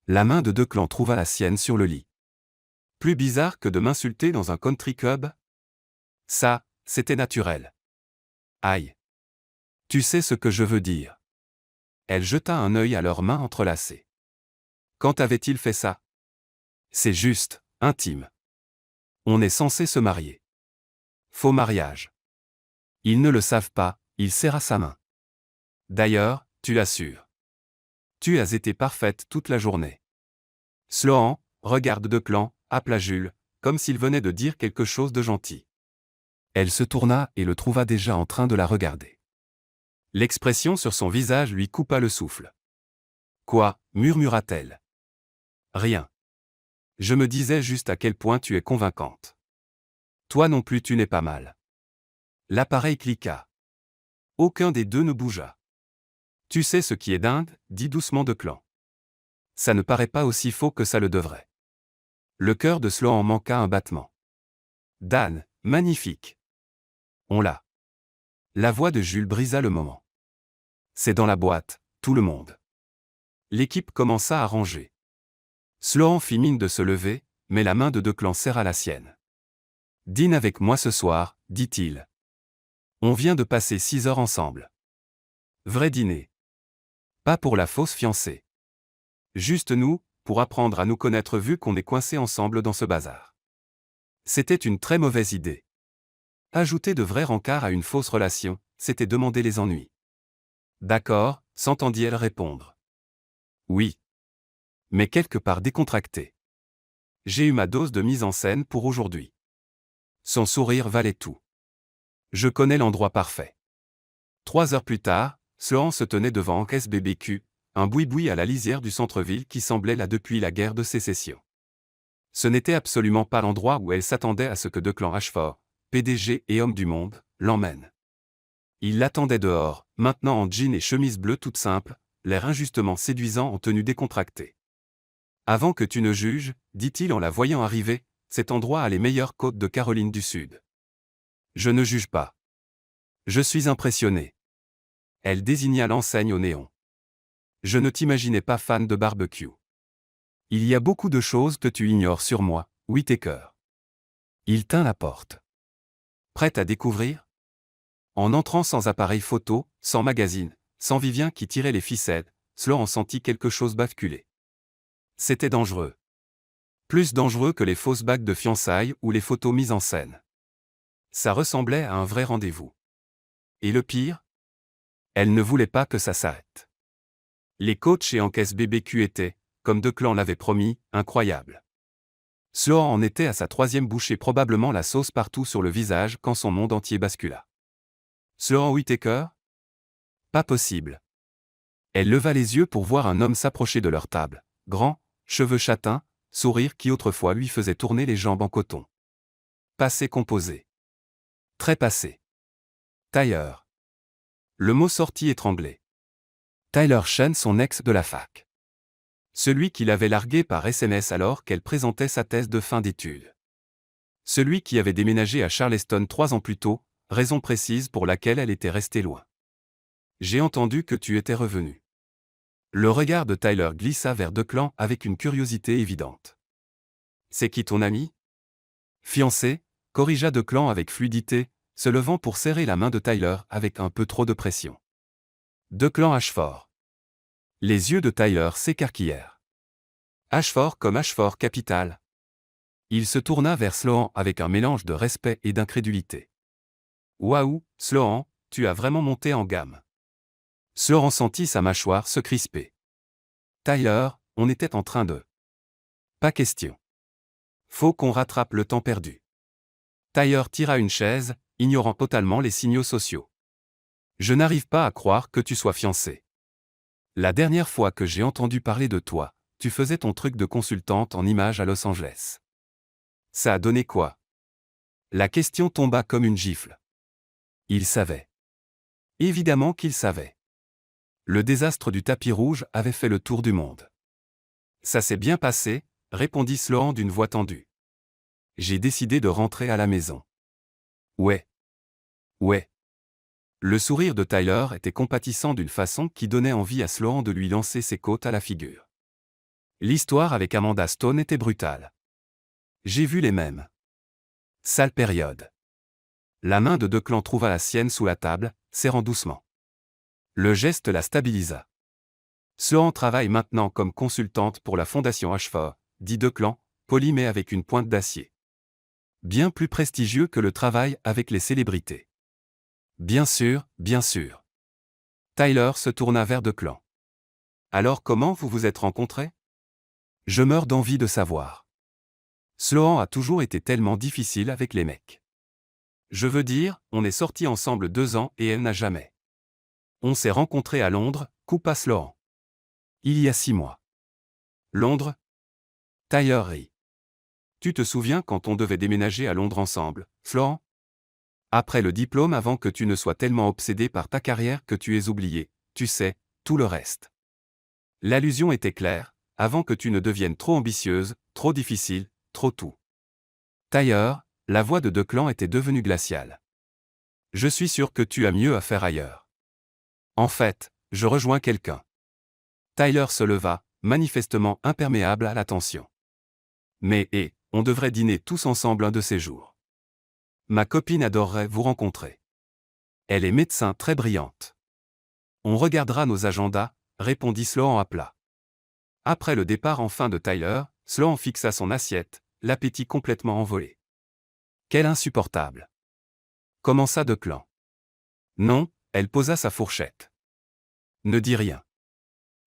La main de Declan trouva la sienne sur le lit. Plus bizarre que de m'insulter dans un country club? Ça, c'était naturel. Aïe. Tu sais ce que je veux dire. Elle jeta un œil à leurs mains entrelacées. Quand avait-il fait ça? C'est juste, intime. On est censé se marier. Faux mariage. Ils ne le savent pas, il serra sa main. D'ailleurs, tu l'assures. Tu as été parfaite toute la journée. Sloan, regarde Declan, appela Jules, comme s'il venait de dire quelque chose de gentil. Elle se tourna et le trouva déjà en train de la regarder. L'expression sur son visage lui coupa le souffle. Quoi, murmura-t-elle. Rien. Je me disais juste à quel point tu es convaincante. Toi non plus tu n'es pas mal. L'appareil cliqua. Aucun des deux ne bougea. Tu sais ce qui est dingue, dit doucement Declan. Ça ne paraît pas aussi faux que ça le devrait. Le cœur de Sloan en manqua un battement. Dan, magnifique. On l'a. La voix de Jules brisa le moment. C'est dans la boîte, tout le monde. L'équipe commença à ranger. Sloan fit mine de se lever, mais la main de Declan serra la sienne. Dîne avec moi ce soir, dit-il. On vient de passer 6 heures ensemble. Vrai dîner. Pas pour la fausse fiancée. Juste nous, pour apprendre à nous connaître vu qu'on est coincés ensemble dans ce bazar. C'était une très mauvaise idée. Ajouter de vrais rencarts à une fausse relation, c'était demander les ennuis. D'accord, s'entendit-elle répondre. Oui. Mais quelque part décontracté. J'ai eu ma dose de mise en scène pour aujourd'hui. Son sourire valait tout. Je connais l'endroit parfait. 3 heures plus tard, Sloan se tenait devant Encaisse BBQ, un boui-boui à la lisière du centre-ville qui semblait là depuis la guerre de sécession. Ce n'était absolument pas l'endroit où elle s'attendait à ce que Declan Ashford, PDG et homme du monde, l'emmène. Il l'attendait dehors, maintenant en jean et chemise bleue toute simple, l'air injustement séduisant en tenue décontractée. Avant que tu ne juges, dit-il en la voyant arriver, cet endroit a les meilleures côtes de Caroline du Sud. Je ne juge pas. Je suis impressionné. Elle désigna l'enseigne au néon. Je ne t'imaginais pas fan de barbecue. Il y a beaucoup de choses que tu ignores sur moi, Whittaker. Il tint la porte. Prête à découvrir? En entrant sans appareil photo, sans magazine, sans Vivien qui tirait les ficelles, Sloan sentit quelque chose basculer. C'était dangereux. Plus dangereux que les fausses bagues de fiançailles ou les photos mises en scène. Ça ressemblait à un vrai rendez-vous. Et le pire? Elle ne voulait pas que ça s'arrête. Les coachs chez Encaisse BBQ étaient, comme Declan l'avait promis, incroyables. Sloan en était à sa 3e bouchée, probablement la sauce partout sur le visage quand son monde entier bascula. Sloan Whittaker? Pas possible. Elle leva les yeux pour voir un homme s'approcher de leur table, grand, cheveux châtains, sourire qui autrefois lui faisait tourner les jambes en coton. Passé composé. Très passé. Tailleur. Le mot sortit étranglé. Tyler Chen, son ex de la fac. Celui qui l'avait larguée par SMS alors qu'elle présentait sa thèse de fin d'études. Celui qui avait déménagé à Charleston 3 ans plus tôt, raison précise pour laquelle elle était restée loin. J'ai entendu que tu étais revenu. Le regard de Tyler glissa vers Declan avec une curiosité évidente. C'est qui ton ami? Fiancé, corrigea Declan avec fluidité, se levant pour serrer la main de Tyler avec un peu trop de pression. Declan Ashford. Les yeux de Tyler s'écarquillèrent. Ashford comme Ashford Capital. Il se tourna vers Sloan avec un mélange de respect et d'incrédulité. Waouh, Sloan, tu as vraiment monté en gamme. Sloan sentit sa mâchoire se crisper. Tyler, on était en train de... Pas question. Faut qu'on rattrape le temps perdu. Tyler tira une chaise, ignorant totalement les signaux sociaux. Je n'arrive pas à croire que tu sois fiancé. La dernière fois que j'ai entendu parler de toi, tu faisais ton truc de consultante en images à Los Angeles. Ça a donné quoi? La question tomba comme une gifle. Il savait. Évidemment qu'il savait. Le désastre du tapis rouge avait fait le tour du monde. Ça s'est bien passé, répondit Sloan d'une voix tendue. J'ai décidé de rentrer à la maison. Ouais. Ouais. Le sourire de Tyler était compatissant d'une façon qui donnait envie à Sloan de lui lancer ses côtes à la figure. L'histoire avec Amanda Stone était brutale. J'ai vu les mêmes. Sale période. La main de Declan trouva la sienne sous la table, serrant doucement. Le geste la stabilisa. Sloan travaille maintenant comme consultante pour la fondation Ashford, dit Declan, poli mais avec une pointe d'acier. Bien plus prestigieux que le travail avec les célébrités. Bien sûr, bien sûr. Tyler se tourna vers Declan. Alors comment vous vous êtes rencontrés? Je meurs d'envie de savoir. Sloan a toujours été tellement difficile avec les mecs. Je veux dire, on est sortis ensemble 2 ans et elle n'a jamais. On s'est rencontrés à Londres, coupa Sloan. Il y a 6 mois. Londres? Tyler rit. Tu te souviens quand on devait déménager à Londres ensemble, Sloan? Après le diplôme, avant que tu ne sois tellement obsédé par ta carrière que tu aies oublié, tu sais, tout le reste. L'allusion était claire, avant que tu ne deviennes trop ambitieuse, trop difficile, trop tout. Tyler, la voix de Declan était devenue glaciale. Je suis sûr que tu as mieux à faire ailleurs. En fait, je rejoins quelqu'un. Tyler se leva, manifestement imperméable à l'attention. Mais, on devrait dîner tous ensemble un de ces jours. Ma copine adorerait vous rencontrer. Elle est médecin très brillante. On regardera nos agendas, répondit Sloan à plat. Après le départ enfin de Tyler, Sloan fixa son assiette, l'appétit complètement envolé. Quel insupportable! Commença Declan. Non, elle posa sa fourchette. Ne dis rien.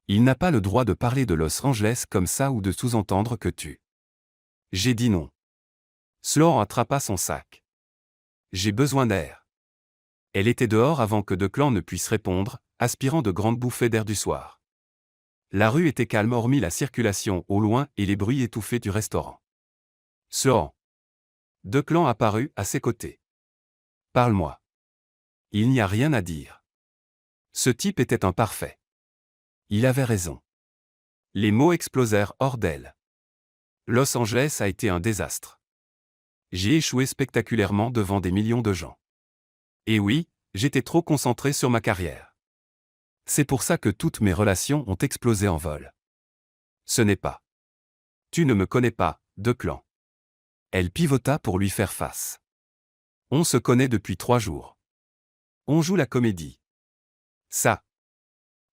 Il n'a pas le droit de parler de Los Angeles comme ça ou de sous-entendre que tu. J'ai dit non. Sloan attrapa son sac. J'ai besoin d'air. Elle était dehors avant que Declan ne puisse répondre, aspirant de grandes bouffées d'air du soir. La rue était calme hormis la circulation au loin et les bruits étouffés du restaurant. Sloan. Declan apparut à ses côtés. Parle-moi. Il n'y a rien à dire. Ce type était un parfait. Il avait raison. Les mots explosèrent hors d'elle. Los Angeles a été un désastre. J'ai échoué spectaculairement devant des millions de gens. Et oui, j'étais trop concentré sur ma carrière. C'est pour ça que toutes mes relations ont explosé en vol. Ce n'est pas. Tu ne me connais pas, Declan. Elle pivota pour lui faire face. On se connaît depuis 3 jours. On joue la comédie. Ça.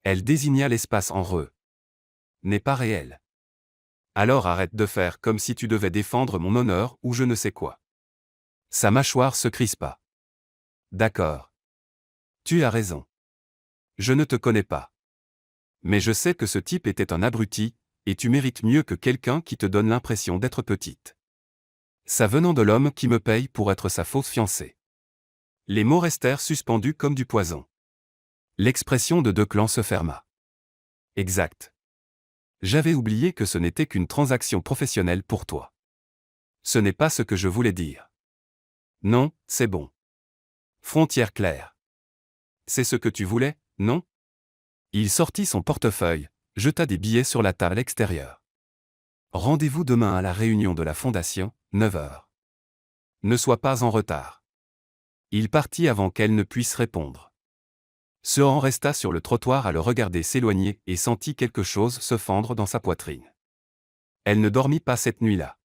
Elle désigna l'espace en re. N'est pas réel. Alors arrête de faire comme si tu devais défendre mon honneur ou je ne sais quoi. Sa mâchoire se crispa. D'accord. Tu as raison. Je ne te connais pas. Mais je sais que ce type était un abruti, et tu mérites mieux que quelqu'un qui te donne l'impression d'être petite. Ça venant de l'homme qui me paye pour être sa fausse fiancée. Les mots restèrent suspendus comme du poison. L'expression de Declan se ferma. Exact. J'avais oublié que ce n'était qu'une transaction professionnelle pour toi. Ce n'est pas ce que je voulais dire. Non, c'est bon. Frontière claire. C'est ce que tu voulais, non? Il sortit son portefeuille, jeta des billets sur la table extérieure. Rendez-vous demain à la réunion de la fondation, 9 heures. Ne sois pas en retard. Il partit avant qu'elle ne puisse répondre. Sean resta sur le trottoir à le regarder s'éloigner et sentit quelque chose se fendre dans sa poitrine. Elle ne dormit pas cette nuit-là.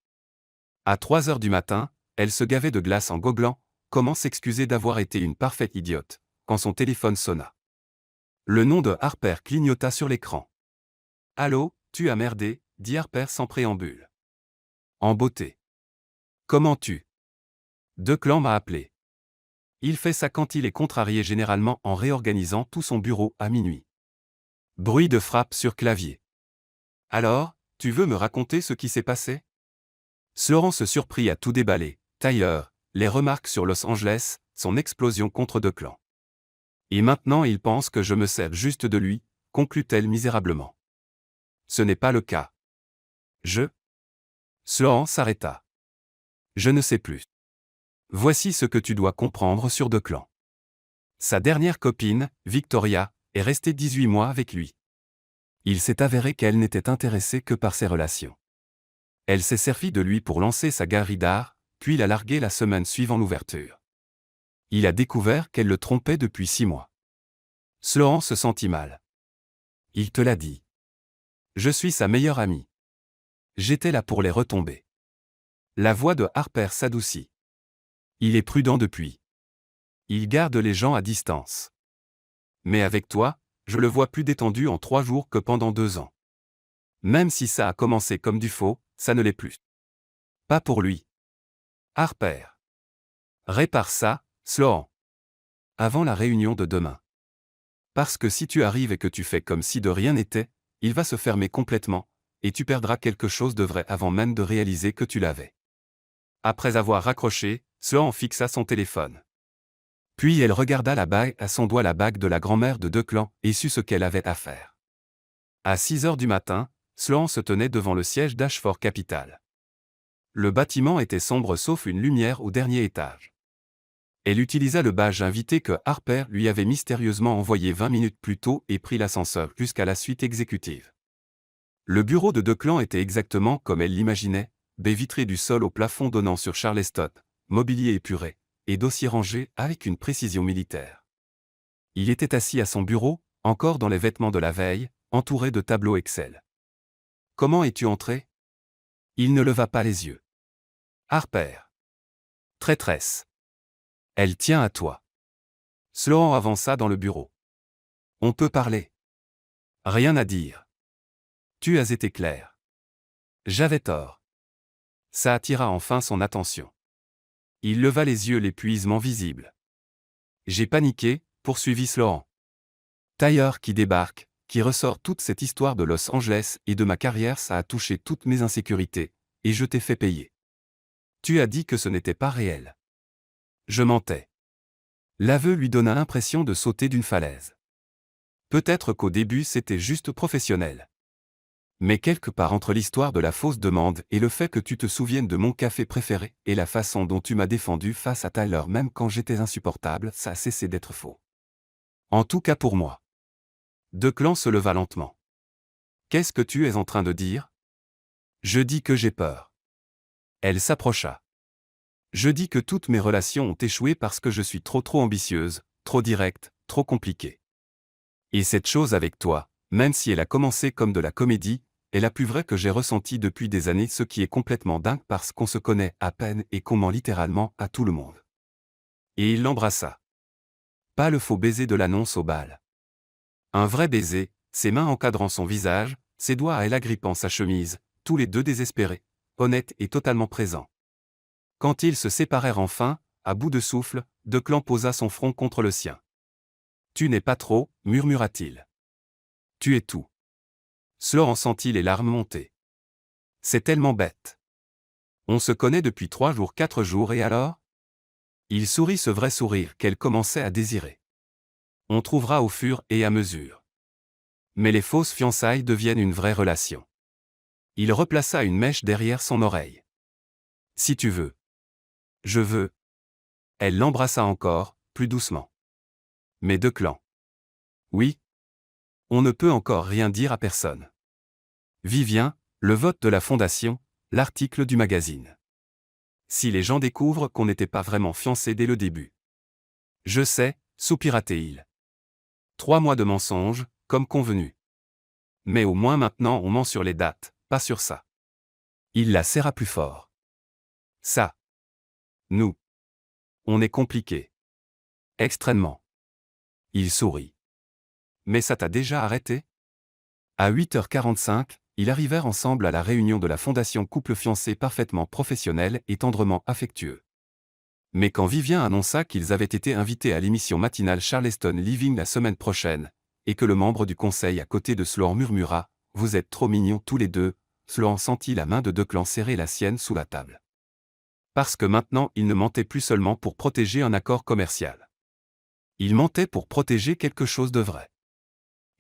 À 3 heures du matin, elle se gavait de glace en goguelant, comment s'excuser d'avoir été une parfaite idiote, quand son téléphone sonna. Le nom de Harper clignota sur l'écran. « Allô, tu as merdé » dit Harper sans préambule. En beauté. « Comment tu ? Declan m'a appelé. Il fait ça quand il est contrarié généralement en réorganisant tout son bureau à minuit. » Bruit de frappe sur clavier. « Alors, tu veux me raconter ce qui s'est passé ?» Sloan se surprit à tout déballer, Tyler, les remarques sur Los Angeles, son explosion contre Declan. Et maintenant il pense que je me sers juste de lui, conclut-elle misérablement. Ce n'est pas le cas. Sloan s'arrêta. Je ne sais plus. Voici ce que tu dois comprendre sur Declan. Sa dernière copine, Victoria, est restée 18 mois avec lui. Il s'est avéré qu'elle n'était intéressée que par ses relations. Elle s'est servie de lui pour lancer sa galerie d'art, puis l'a largué la semaine suivant l'ouverture. Il a découvert qu'elle le trompait depuis 6 mois. Sloan se sentit mal. Il te l'a dit. Je suis sa meilleure amie. J'étais là pour les retombées. La voix de Harper s'adoucit. Il est prudent depuis. Il garde les gens à distance. Mais avec toi, je le vois plus détendu en 3 jours que pendant 2 ans. Même si ça a commencé comme du faux, ça ne l'est plus. Pas pour lui. Harper. Répare ça, Sloan. Avant la réunion de demain. Parce que si tu arrives et que tu fais comme si de rien n'était, il va se fermer complètement, et tu perdras quelque chose de vrai avant même de réaliser que tu l'avais. Après avoir raccroché, Sloan fixa son téléphone. Puis elle regarda la bague à son doigt, la bague de la grand-mère de Declan, et sut ce qu'elle avait à faire. À 6 heures du matin, Sloan se tenait devant le siège d'Ashford Capital. Le bâtiment était sombre sauf une lumière au dernier étage. Elle utilisa le badge invité que Harper lui avait mystérieusement envoyé 20 minutes plus tôt et prit l'ascenseur jusqu'à la suite exécutive. Le bureau de Declan était exactement comme elle l'imaginait, baies vitrées du sol au plafond donnant sur Charleston, mobilier épuré, et dossiers rangés avec une précision militaire. Il était assis à son bureau, encore dans les vêtements de la veille, entouré de tableaux Excel. « Comment es-tu entré ?» Il ne leva pas les yeux. Harper. Traîtresse. Elle tient à toi. Sloan avança dans le bureau. On peut parler. Rien à dire. Tu as été clair. J'avais tort. Ça attira enfin son attention. Il leva les yeux, l'épuisement visible. J'ai paniqué, poursuivit Sloan. Tyler qui débarque, qui ressort toute cette histoire de Los Angeles et de ma carrière, ça a touché toutes mes insécurités, et je t'ai fait payer. Tu as dit que ce n'était pas réel. Je mentais. L'aveu lui donna l'impression de sauter d'une falaise. Peut-être qu'au début c'était juste professionnel. Mais quelque part entre l'histoire de la fausse demande et le fait que tu te souviennes de mon café préféré et la façon dont tu m'as défendu face à Tyler même quand j'étais insupportable, ça a cessé d'être faux. En tout cas pour moi. Declan se leva lentement. Qu'est-ce que tu es en train de dire ? Je dis que j'ai peur. Elle s'approcha. Je dis que toutes mes relations ont échoué parce que je suis trop ambitieuse, trop directe, trop compliquée. Et cette chose avec toi, même si elle a commencé comme de la comédie, est la plus vraie que j'ai ressentie depuis des années, ce qui est complètement dingue parce qu'on se connaît à peine et qu'on ment littéralement à tout le monde. Et il l'embrassa. Pas le faux baiser de l'annonce au bal. Un vrai baiser, ses mains encadrant son visage, ses doigts à elle agrippant sa chemise, tous les deux désespérés, honnêtes et totalement présents. Quand ils se séparèrent enfin, à bout de souffle, Declan posa son front contre le sien. « Tu n'es pas trop » murmura-t-il. « Tu es tout. » Sloan sentit les larmes monter. « C'est tellement bête. On se connaît depuis 3 jours, 4 jours et alors ?» Il sourit, ce vrai sourire qu'elle commençait à désirer. On trouvera au fur et à mesure. Mais les fausses fiançailles deviennent une vraie relation. Il replaça une mèche derrière son oreille. Si tu veux. Je veux. Elle l'embrassa encore, plus doucement. Mais Declan. Oui. On ne peut encore rien dire à personne. Vivien, le vote de la fondation, l'article du magazine. Si les gens découvrent qu'on n'était pas vraiment fiancés dès le début. Je sais, soupira-t-il. 3 mois de mensonges, comme convenu. Mais au moins maintenant on ment sur les dates, pas sur ça. Il la serra plus fort. Ça. Nous. On est compliqué. Extrêmement. Il sourit. Mais ça t'a déjà arrêté? À 8h45, ils arrivèrent ensemble à la réunion de la fondation couple fiancé parfaitement professionnel et tendrement affectueux. Mais quand Vivien annonça qu'ils avaient été invités à l'émission matinale Charleston Living la semaine prochaine, et que le membre du conseil à côté de Sloan murmura « Vous êtes trop mignons tous les deux », Sloan sentit la main de Declan serrer la sienne sous la table. Parce que maintenant il ne mentait plus seulement pour protéger un accord commercial. Il mentait pour protéger quelque chose de vrai.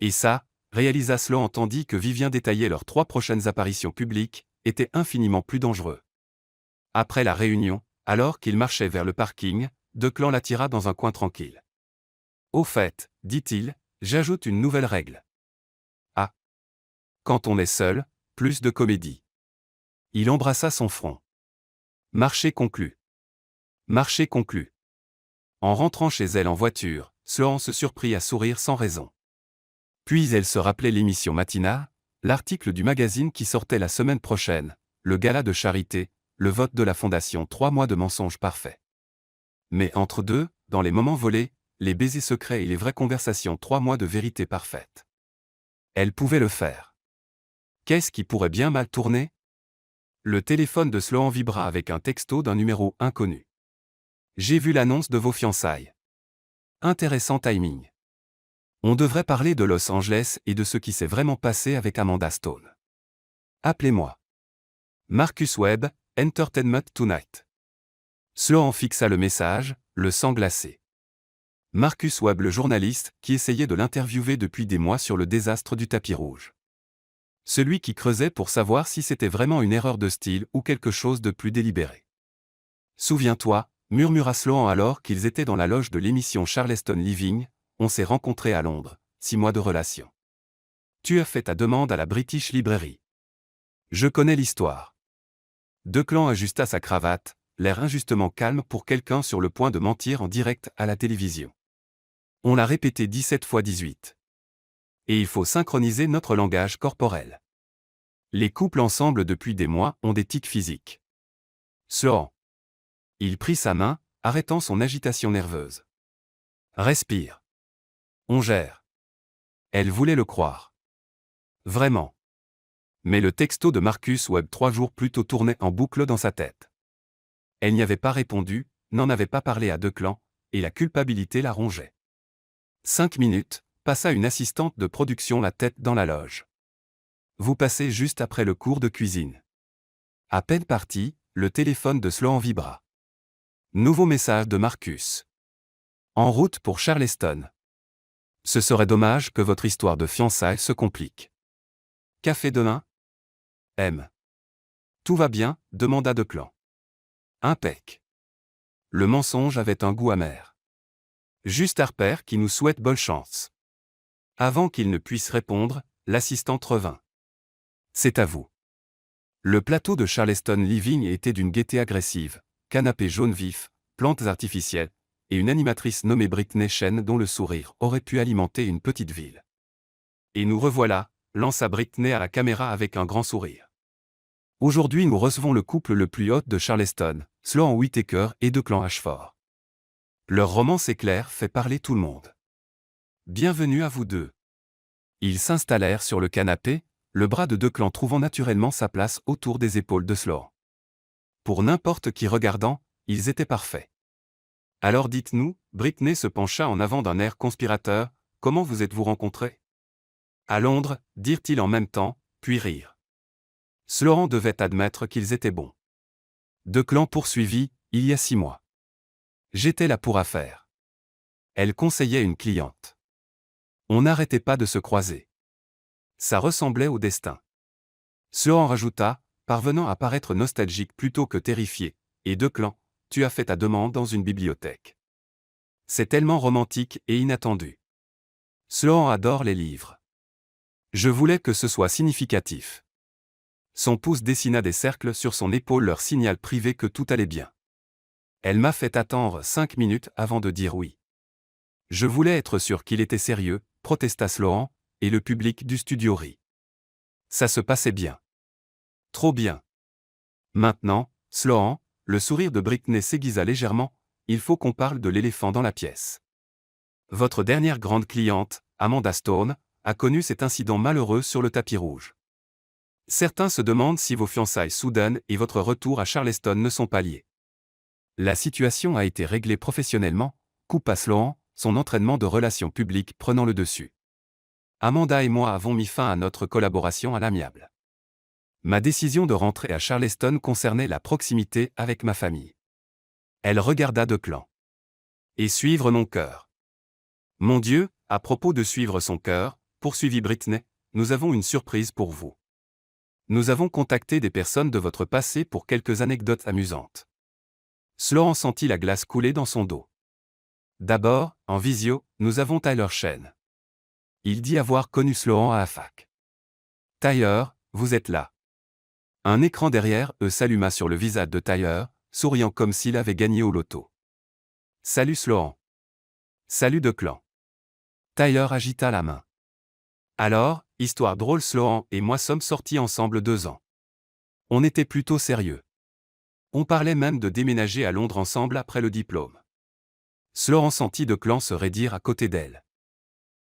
Et ça, réalisa Sloan tandis que Vivien détaillait leurs 3 prochaines apparitions publiques, était infiniment plus dangereux. Après la réunion, alors qu'il marchait vers le parking, Declan l'attira dans un coin tranquille. Au fait, dit-il, j'ajoute une nouvelle règle. Ah. Quand on est seul, plus de comédie. Il embrassa son front. Marché conclu. Marché conclu. En rentrant chez elle en voiture, Sloan se surprit à sourire sans raison. Puis elle se rappelait l'émission matinale, l'article du magazine qui sortait la semaine prochaine, le gala de charité, le vote de la fondation 3 mois de mensonges parfaits. Mais entre deux, dans les moments volés, les baisers secrets et les vraies conversations 3 mois de vérité parfaite. Elle pouvait le faire. Qu'est-ce qui pourrait bien mal tourner? Le téléphone de Sloan vibra avec un texto d'un numéro inconnu. J'ai vu l'annonce de vos fiançailles. Intéressant timing. On devrait parler de Los Angeles et de ce qui s'est vraiment passé avec Amanda Stone. Appelez-moi. Marcus Webb, Entertainment Tonight. Sloan fixa le message, le sang glacé. Marcus Webb, le journaliste, qui essayait de l'interviewer depuis des mois sur le désastre du tapis rouge. Celui qui creusait pour savoir si c'était vraiment une erreur de style ou quelque chose de plus délibéré. Souviens-toi, murmura Sloan alors qu'ils étaient dans la loge de l'émission Charleston Living, on s'est rencontrés à Londres, 6 mois de relation. Tu as fait ta demande à la British Library. Je connais l'histoire. Declan ajusta sa cravate, l'air injustement calme pour quelqu'un sur le point de mentir en direct à la télévision. On l'a répété 17 fois 18. Et il faut synchroniser notre langage corporel. Les couples ensemble depuis des mois ont des tics physiques. Sloan. Il prit sa main, arrêtant son agitation nerveuse. Respire. On gère. Elle voulait le croire. Vraiment. Mais le texto de Marcus Webb 3 jours plus tôt tournait en boucle dans sa tête. Elle n'y avait pas répondu, n'en avait pas parlé à Declan, et la culpabilité la rongeait. 5 minutes, passa une assistante de production la tête dans la loge. Vous passez juste après le cours de cuisine. À peine parti, le téléphone de Sloan vibra. Nouveau message de Marcus. En route pour Charleston. Ce serait dommage que votre histoire de fiançailles se complique. Café demain? M. Tout va bien, demanda Declan. Impec. Le mensonge avait un goût amer. Juste Harper qui nous souhaite bonne chance. Avant qu'il ne puisse répondre, l'assistante revint. C'est à vous. Le plateau de Charleston Living était d'une gaieté agressive, canapé jaune vif, plantes artificielles, et une animatrice nommée Britney Chen dont le sourire aurait pu alimenter une petite ville. Et nous revoilà, lança Britney à la caméra avec un grand sourire. Aujourd'hui nous recevons le couple le plus hot de Charleston, Sloan Whittaker et Declan Ashford. Leur romance éclair fait parler tout le monde. Bienvenue à vous deux. Ils s'installèrent sur le canapé, le bras de Declan trouvant naturellement sa place autour des épaules de Sloan. Pour n'importe qui regardant, ils étaient parfaits. Alors dites-nous, Britney se pencha en avant d'un air conspirateur, comment vous êtes-vous rencontrés? À Londres, dirent-ils en même temps, puis rirent. Sloan devait admettre qu'ils étaient bons. Declan poursuivit, il y a 6 mois. J'étais là pour affaire. Elle conseillait une cliente. On n'arrêtait pas de se croiser. Ça ressemblait au destin. Sloan rajouta, parvenant à paraître nostalgique plutôt que terrifié, et Declan, tu as fait ta demande dans une bibliothèque. C'est tellement romantique et inattendu. Sloan adore les livres. Je voulais que ce soit significatif. Son pouce dessina des cercles sur son épaule, leur signal privé que tout allait bien. Elle m'a fait attendre 5 minutes avant de dire oui. Je voulais être sûr qu'il était sérieux, protesta Sloan, et le public du studio rit. Ça se passait bien. Trop bien. Maintenant, Sloan, le sourire de Britney s'aiguisa légèrement, il faut qu'on parle de l'éléphant dans la pièce. Votre dernière grande cliente, Amanda Stone, a connu cet incident malheureux sur le tapis rouge. Certains se demandent si vos fiançailles soudaines et votre retour à Charleston ne sont pas liés. La situation a été réglée professionnellement, coupa Sloan, son entraînement de relations publiques prenant le dessus. Amanda et moi avons mis fin à notre collaboration à l'amiable. Ma décision de rentrer à Charleston concernait la proximité avec ma famille. Elle regarda Declan. Et suivre mon cœur. Mon Dieu, à propos de suivre son cœur, poursuivit Britney, nous avons une surprise pour vous. Nous avons contacté des personnes de votre passé pour quelques anecdotes amusantes. Sloan sentit la glace couler dans son dos. D'abord, en visio, nous avons Tyler Sheen. Il dit avoir connu Sloan à la fac. Tyler, vous êtes là. Un écran derrière eux s'alluma sur le visage de Tyler, souriant comme s'il avait gagné au loto. Salut Sloan. Salut Declan. Tyler agita la main. Alors, histoire drôle, Sloan et moi sommes sortis ensemble 2 ans. On était plutôt sérieux. On parlait même de déménager à Londres ensemble après le diplôme. Sloan sentit Declan se raidir à côté d'elle.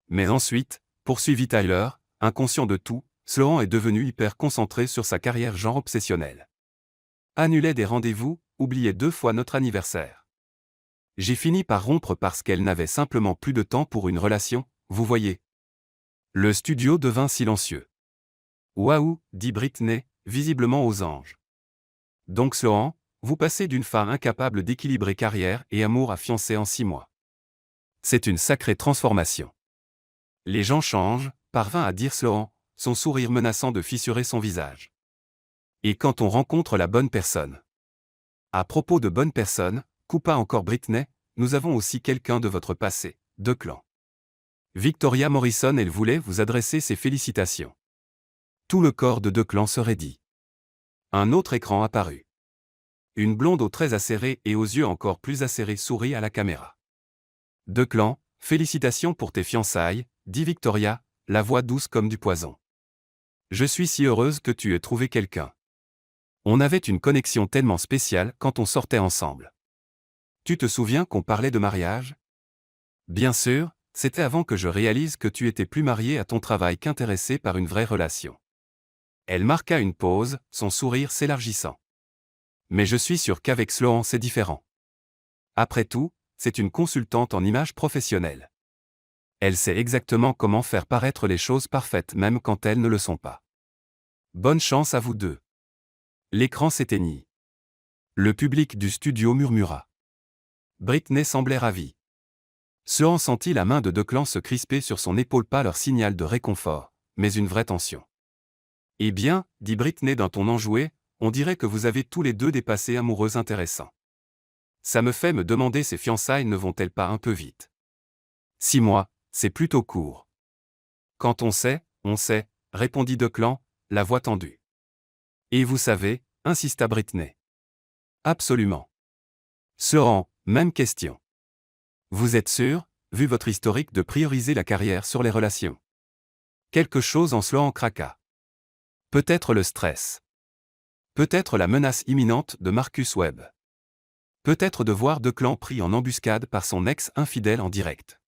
Mais ensuite, poursuivit Tyler, inconscient de tout, Sloan est devenu hyper concentré sur sa carrière genre obsessionnelle. Annulait des rendez-vous, oubliait 2 fois notre anniversaire. J'ai fini par rompre parce qu'elle n'avait simplement plus de temps pour une relation, vous voyez. Le studio devint silencieux. Waouh, dit Britney, visiblement aux anges. Donc Sloan, vous passez d'une femme incapable d'équilibrer carrière et amour à fiancée en 6 mois. C'est une sacrée transformation. Les gens changent, parvint à dire Sloan, son sourire menaçant de fissurer son visage. Et quand on rencontre la bonne personne. À propos de bonne personne, coupa encore Britney, nous avons aussi quelqu'un de votre passé, Declan. Victoria Morrison, elle voulait vous adresser ses félicitations. Tout le corps de Declan se raidit. Un autre écran apparut. Une blonde aux traits acérés et aux yeux encore plus acérés sourit à la caméra. Declan, félicitations pour tes fiançailles, dit Victoria, la voix douce comme du poison. Je suis si heureuse que tu aies trouvé quelqu'un. On avait une connexion tellement spéciale quand on sortait ensemble. Tu te souviens qu'on parlait de mariage? Bien sûr, c'était avant que je réalise que tu étais plus marié à ton travail qu'intéressé par une vraie relation. Elle marqua une pause, son sourire s'élargissant. Mais je suis sûr qu'avec Sloan c'est différent. Après tout, c'est une consultante en images professionnelles. Elle sait exactement comment faire paraître les choses parfaites même quand elles ne le sont pas. Bonne chance à vous deux. L'écran s'éteignit. Le public du studio murmura. Britney semblait ravie. Sloan sentit la main de Declan se crisper sur son épaule, pas leur signal de réconfort, mais une vraie tension. Eh bien, dit Britney d'un ton enjoué, on dirait que vous avez tous les deux des passés amoureux intéressants. Ça me fait me demander ces fiançailles ne vont-elles pas un peu vite? 6 mois, c'est plutôt court. Quand on sait, répondit Declan, la voix tendue. Et vous savez, insista Britney. Absolument. Sloan, même question. Vous êtes sûr, vu votre historique, de prioriser la carrière sur les relations? Quelque chose en Sloan craqua. Peut-être le stress. Peut-être la menace imminente de Marcus Webb. Peut-être de voir Declan pris en embuscade par son ex infidèle en direct.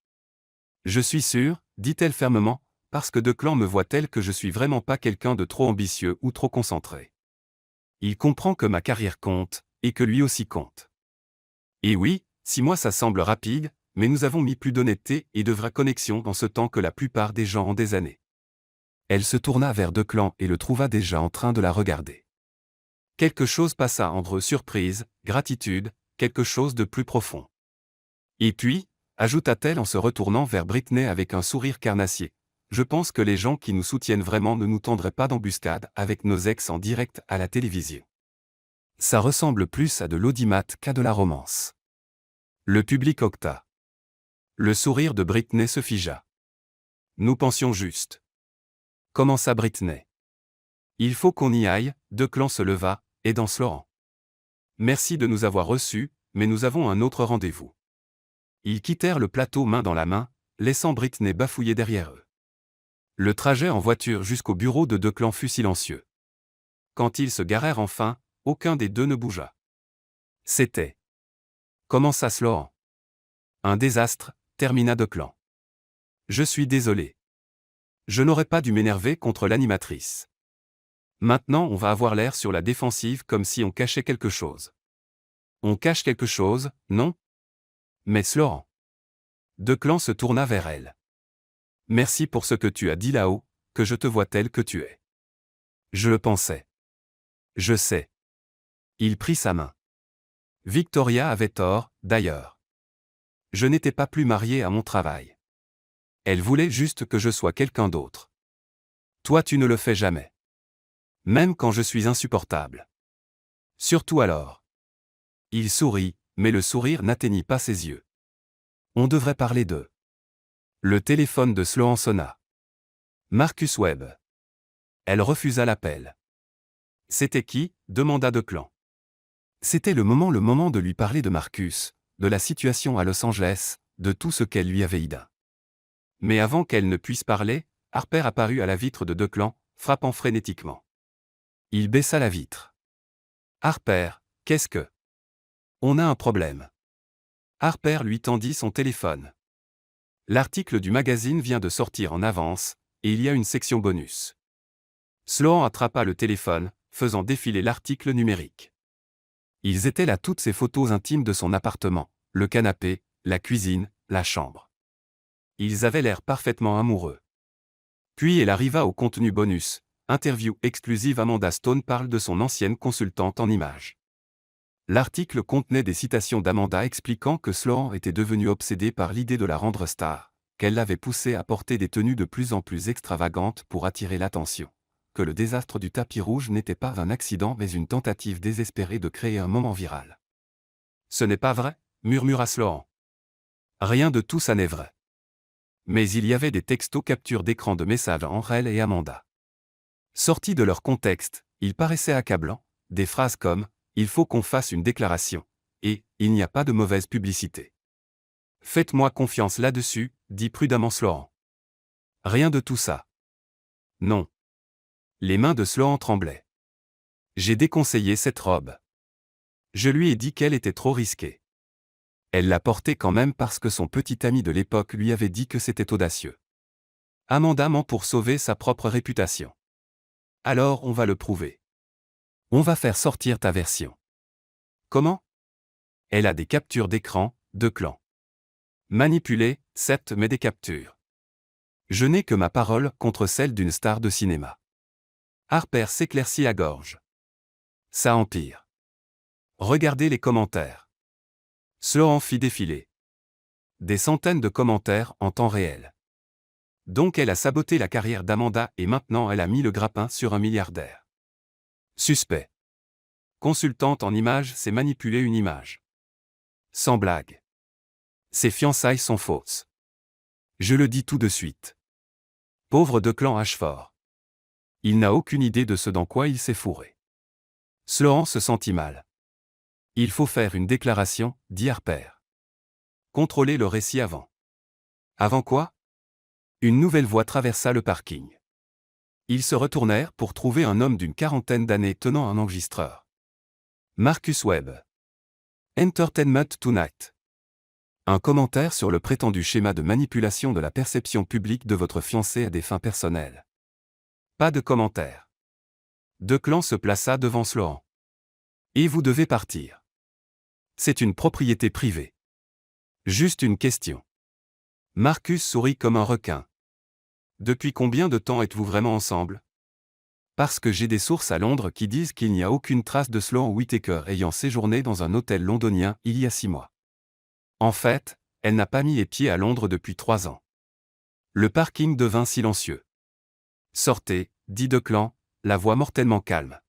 Je suis sûre, dit-elle fermement, parce que Declan me voit tel que je suis vraiment pas quelqu'un de trop ambitieux ou trop concentré. Il comprend que ma carrière compte, et que lui aussi compte. Et oui, 6 mois ça semble rapide, mais nous avons mis plus d'honnêteté et de vraie connexion dans ce temps que la plupart des gens ont des années. Elle se tourna vers Declan et le trouva déjà en train de la regarder. Quelque chose passa entre eux, surprise, gratitude, quelque chose de plus profond. Et puis, ajouta-t-elle en se retournant vers Britney avec un sourire carnassier, je pense que les gens qui nous soutiennent vraiment ne nous tendraient pas d'embuscade avec nos ex en direct à la télévision. Ça ressemble plus à de l'audimat qu'à de la romance. Le public octa. Le sourire de Britney se figea. Nous pensions juste. Commença Britney. Il faut qu'on y aille, Declan se leva, et danse Laurent. Merci de nous avoir reçus, mais nous avons un autre rendez-vous. Ils quittèrent le plateau main dans la main, laissant Britney bafouiller derrière eux. Le trajet en voiture jusqu'au bureau de Declan fut silencieux. Quand ils se garèrent enfin, aucun des deux ne bougea. C'était. Commença Laurent. Un désastre, termina Declan. Je suis désolé. Je n'aurais pas dû m'énerver contre l'animatrice. Maintenant on va avoir l'air sur la défensive comme si on cachait quelque chose. On cache quelque chose, non? Mais Laurent. Declan se tourna vers elle. Merci pour ce que tu as dit là-haut, que je te vois tel que tu es. Je le pensais. Je sais. Il prit sa main. Victoria avait tort, d'ailleurs. Je n'étais pas plus marié à mon travail. Elle voulait juste que je sois quelqu'un d'autre. Toi tu ne le fais jamais. Même quand je suis insupportable. Surtout alors. Il sourit, mais le sourire n'atteignit pas ses yeux. On devrait parler d'eux. Le téléphone de Sloan sonna. Marcus Webb. Elle refusa l'appel. C'était qui? Demanda Declan. C'était le moment de lui parler de Marcus, de la situation à Los Angeles, de tout ce qu'elle lui avait dit. Mais avant qu'elle ne puisse parler, Harper apparut à la vitre de Declan, frappant frénétiquement. Il baissa la vitre. Harper, qu'est-ce que? On a un problème. Harper lui tendit son téléphone. L'article du magazine vient de sortir en avance, et il y a une section bonus. Sloan attrapa le téléphone, faisant défiler l'article numérique. Ils étaient là toutes ces photos intimes de son appartement, le canapé, la cuisine, la chambre. Ils avaient l'air parfaitement amoureux. Puis elle arriva au contenu bonus, interview exclusive. Amanda Stone parle de son ancienne consultante en images. L'article contenait des citations d'Amanda expliquant que Sloan était devenue obsédée par l'idée de la rendre star, qu'elle l'avait poussée à porter des tenues de plus en plus extravagantes pour attirer l'attention, que le désastre du tapis rouge n'était pas un accident mais une tentative désespérée de créer un moment viral. Ce n'est pas vrai, murmura Sloan. Rien de tout ça n'est vrai. Mais il y avait des textos captures d'écran de messages entre elle et Amanda. Sortis de leur contexte, ils paraissaient accablants, des phrases comme « il faut qu'on fasse une déclaration » et « il n'y a pas de mauvaise publicité ». Faites-moi confiance là-dessus, dit prudemment Sloan. Rien de tout ça. Non. Les mains de Sloan tremblaient. J'ai déconseillé cette robe. Je lui ai dit qu'elle était trop risquée. Elle l'a portée quand même parce que son petit ami de l'époque lui avait dit que c'était audacieux. Amanda ment pour sauver sa propre réputation. Alors on va le prouver. On va faire sortir ta version. Comment? Elle a des captures d'écran, Declan. Manipulées, certes, mais des captures. Je n'ai que ma parole contre celle d'une star de cinéma. Harper s'éclaircit la gorge. Ça empire. Regardez les commentaires. Sloan fit défiler. Des centaines de commentaires en temps réel. Donc elle a saboté la carrière d'Amanda et maintenant elle a mis le grappin sur un milliardaire. Suspect. Consultante en images, c'est manipuler une image. Sans blague. Ses fiançailles sont fausses. Je le dis tout de suite. Pauvre Declan Ashford. Il n'a aucune idée de ce dans quoi il s'est fourré. Sloan se sentit mal. Il faut faire une déclaration, dit Harper. Contrôlez le récit avant. Avant quoi? Une nouvelle voix traversa le parking. Ils se retournèrent pour trouver un homme d'une quarantaine d'années tenant un enregistreur. Marcus Webb. Entertainment Tonight. Un commentaire sur le prétendu schéma de manipulation de la perception publique de votre fiancé à des fins personnelles. Pas de commentaire. Declan se plaça devant Sloan. Et vous devez partir. C'est une propriété privée. Juste une question. Marcus sourit comme un requin. Depuis combien de temps êtes-vous vraiment ensemble? Parce que j'ai des sources à Londres qui disent qu'il n'y a aucune trace de Sloan Whittaker ayant séjourné dans un hôtel londonien il y a 6 mois. En fait, elle n'a pas mis les pieds à Londres depuis 3 ans. Le parking devint silencieux. Sortez, dit Declan, la voix mortellement calme.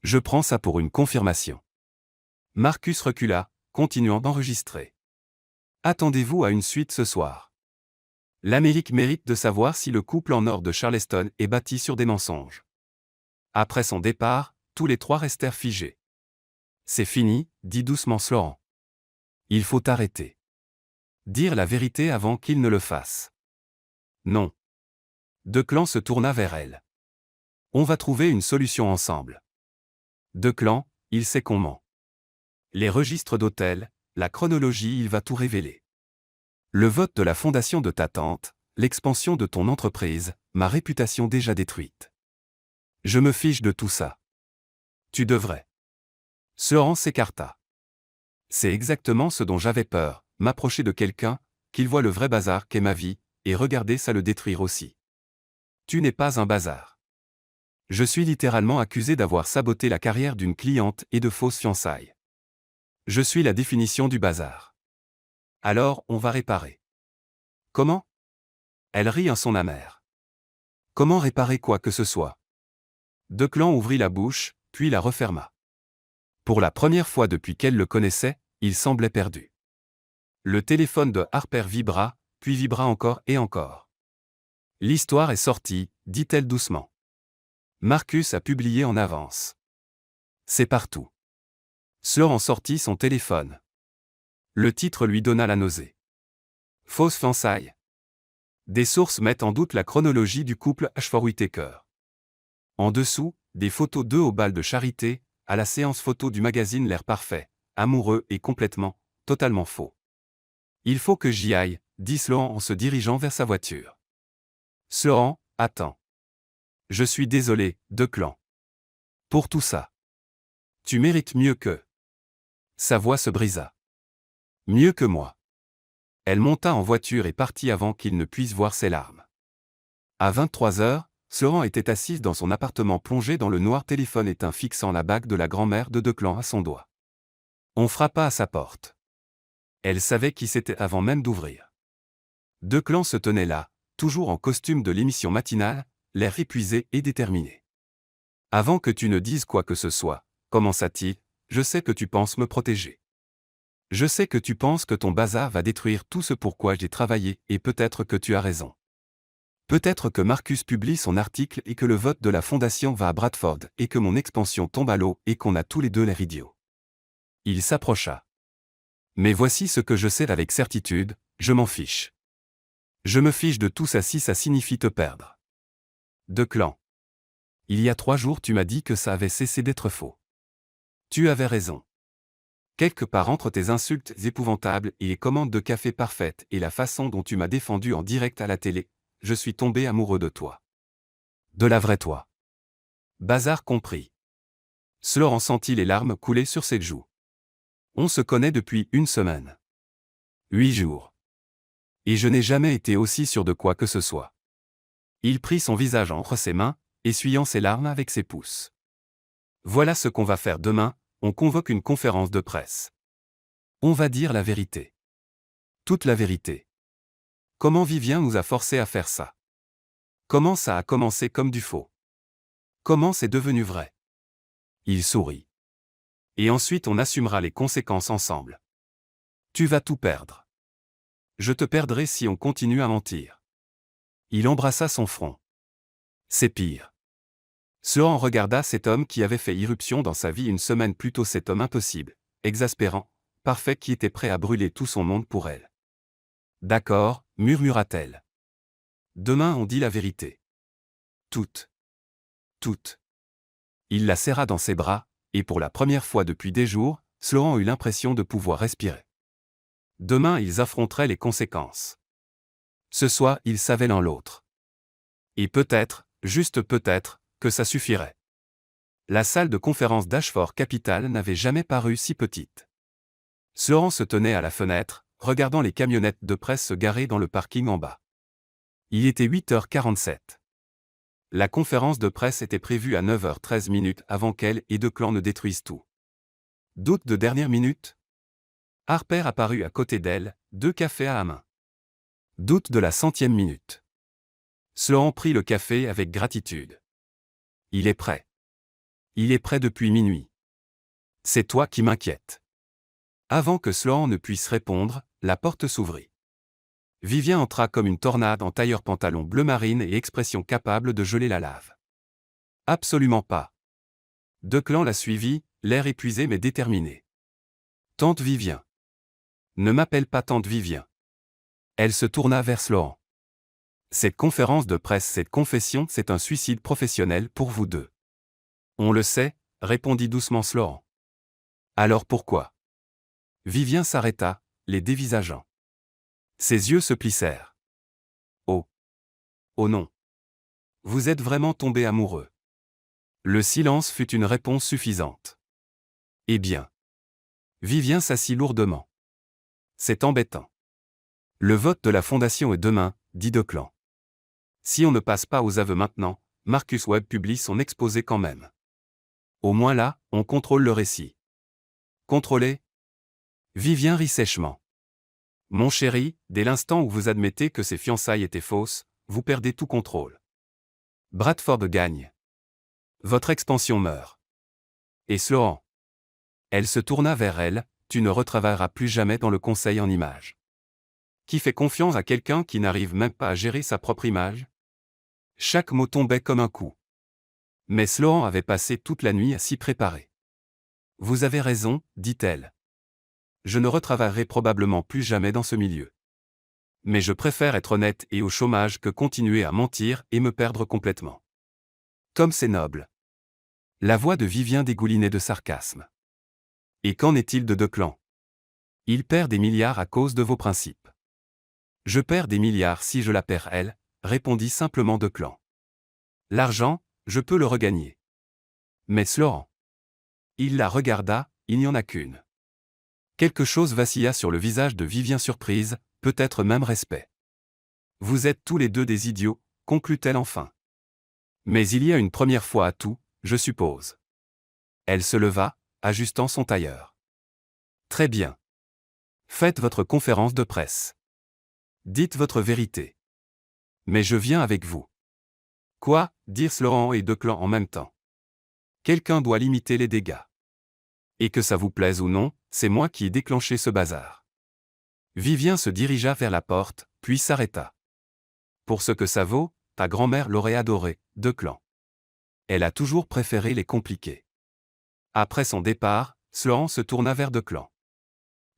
Je prends ça pour une confirmation. Marcus recula, continuant d'enregistrer. Attendez-vous à une suite ce soir. L'Amérique mérite de savoir si le couple en or de Charleston est bâti sur des mensonges. Après son départ, tous les trois restèrent figés. C'est fini, dit doucement Sloan. Il faut arrêter. Dire la vérité avant qu'il ne le fasse. Non. Declan se tourna vers elle. On va trouver une solution ensemble. Declan, il sait qu'on ment. Les registres d'hôtel, la chronologie, il va tout révéler. Le vote de la fondation de ta tante, l'expansion de ton entreprise, ma réputation déjà détruite. Je me fiche de tout ça. Tu devrais. Sloan s'écarta. C'est exactement ce dont j'avais peur, m'approcher de quelqu'un, qu'il voit le vrai bazar qu'est ma vie, et regarder ça le détruire aussi. Tu n'es pas un bazar. Je suis littéralement accusé d'avoir saboté la carrière d'une cliente et de fausses fiançailles. Je suis la définition du bazar. Alors, on va réparer. Comment ? Elle rit un son amer. Comment réparer quoi que ce soit ? Declan ouvrit la bouche, puis la referma. Pour la première fois depuis qu'elle le connaissait, il semblait perdu. Le téléphone de Harper vibra, puis vibra encore et encore. L'histoire est sortie, dit-elle doucement. Marcus a publié en avance. C'est partout. Sloan sortit son téléphone. Le titre lui donna la nausée. Fausse fiançailles. Des sources mettent en doute la chronologie du couple Ashford-Whittaker. En dessous, des photos d'eux au bal de charité, à la séance photo du magazine L'air parfait, amoureux et complètement, totalement faux. Il faut que j'y aille, dit Sloan en se dirigeant vers sa voiture. Sloan, attends. Je suis désolé, Declan. Pour tout ça. Tu mérites mieux que... Sa voix se brisa. Mieux que moi. Elle monta en voiture et partit avant qu'il ne puisse voir ses larmes. À 23 heures, Sloan était assise dans son appartement plongé dans le noir, téléphone éteint, fixant la bague de la grand-mère de Declan à son doigt. On frappa à sa porte. Elle savait qui c'était avant même d'ouvrir. Declan se tenait là, toujours en costume de l'émission matinale, l'air épuisé et déterminé. Avant que tu ne dises quoi que ce soit, commença-t-il, je sais que tu penses me protéger. Je sais que tu penses que ton bazar va détruire tout ce pour quoi j'ai travaillé, et peut-être que tu as raison. Peut-être que Marcus publie son article et que le vote de la fondation va à Bradford et que mon expansion tombe à l'eau et qu'on a tous les deux l'air idiots. Il s'approcha. Mais voici ce que je sais avec certitude, je m'en fiche. Je me fiche de tout ça si ça signifie te perdre. Declan. Il y a 3 jours tu m'as dit que ça avait cessé d'être faux. Tu avais raison. Quelque part entre tes insultes épouvantables et les commandes de café parfaites et la façon dont tu m'as défendu en direct à la télé, je suis tombé amoureux de toi. De la vraie toi. Bazar compris. Sloan sentit les larmes couler sur ses joues. On se connaît depuis 1 semaine. 8 jours. Et je n'ai jamais été aussi sûr de quoi que ce soit. Il prit son visage entre ses mains, essuyant ses larmes avec ses pouces. Voilà ce qu'on va faire demain, on convoque une conférence de presse. On va dire la vérité. Toute la vérité. Comment Vivien nous a forcés à faire ça? Comment ça a commencé comme du faux? Comment c'est devenu vrai? Il sourit. Et ensuite on assumera les conséquences ensemble. Tu vas tout perdre. Je te perdrai si on continue à mentir. Il embrassa son front. C'est pire. Sloan regarda cet homme qui avait fait irruption dans sa vie 1 semaine plus tôt, cet homme impossible, exaspérant, parfait qui était prêt à brûler tout son monde pour elle. D'accord, murmura-t-elle. Demain on dit la vérité. Toute. Toute. Il la serra dans ses bras, et pour la première fois depuis des jours, Sloan eut l'impression de pouvoir respirer. Demain ils affronteraient les conséquences. Ce soir ils savaient l'un l'autre. Et peut-être, juste peut-être, que ça suffirait. La salle de conférence d'Ashford Capital n'avait jamais paru si petite. Sloan se tenait à la fenêtre, regardant les camionnettes de presse se garer dans le parking en bas. Il était 8h47. La conférence de presse était prévue à 9h13 avant qu'elle et Declan ne détruisent tout. Doute de dernière minute? Harper apparut à côté d'elle, 2 cafés à la main. Doute de la 100e minute. Sloan prit le café avec gratitude. Il est prêt. Il est prêt depuis minuit. C'est toi qui m'inquiète. Avant que Sloan ne puisse répondre, la porte s'ouvrit. Vivien entra comme une tornade en tailleur-pantalon bleu marine et expression capable de geler la lave. Absolument pas. Declan la suivit, l'air épuisé mais déterminé. Tante Vivien. Ne m'appelle pas tante Vivien. Elle se tourna vers Sloan. Cette conférence de presse, cette confession, c'est un suicide professionnel pour vous deux. On le sait, répondit doucement Sloan. Alors pourquoi? Vivien s'arrêta, les dévisageant. Ses yeux se plissèrent. Oh. Oh non. Vous êtes vraiment tombé amoureux. Le silence fut une réponse suffisante. Eh bien. Vivien s'assit lourdement. C'est embêtant. Le vote de la fondation est demain, dit Declan. Si on ne passe pas aux aveux maintenant, Marcus Webb publie son exposé quand même. Au moins là, on contrôle le récit. Contrôler? Vivien rit sèchement. Mon chéri, dès l'instant où vous admettez que ces fiançailles étaient fausses, vous perdez tout contrôle. Bradford gagne. Votre expansion meurt. Et Sloan. Elle se tourna vers elle, tu ne retravailleras plus jamais dans le conseil en images. Qui fait confiance à quelqu'un qui n'arrive même pas à gérer sa propre image? Chaque mot tombait comme un coup. Mais Sloan avait passé toute la nuit à s'y préparer. Vous avez raison, dit-elle. Je ne retravaillerai probablement plus jamais dans ce milieu. Mais je préfère être honnête et au chômage que continuer à mentir et me perdre complètement. Comme c'est noble. La voix de Vivien dégoulinait de sarcasme. Et qu'en est-il de Declan? Il perd des milliards à cause de vos principes. Je perds des milliards si je la perds elle, répondit simplement Declan. L'argent, je peux le regagner. Mais Sloan. Il la regarda, il n'y en a qu'une. Quelque chose vacilla sur le visage de Vivien surprise, peut-être même respect. Vous êtes tous les deux des idiots, conclut-elle enfin. Mais il y a une première fois à tout, je suppose. Elle se leva, ajustant son tailleur. Très bien. Faites votre conférence de presse. Dites votre vérité. Mais je viens avec vous. Quoi, dirent Sloan et Declan en même temps. Quelqu'un doit limiter les dégâts. Et que ça vous plaise ou non, c'est moi qui ai déclenché ce bazar. Vivien se dirigea vers la porte, puis s'arrêta. Pour ce que ça vaut, ta grand-mère l'aurait adoré, Declan. Elle a toujours préféré les compliqués. Après son départ, Sloan se tourna vers Declan.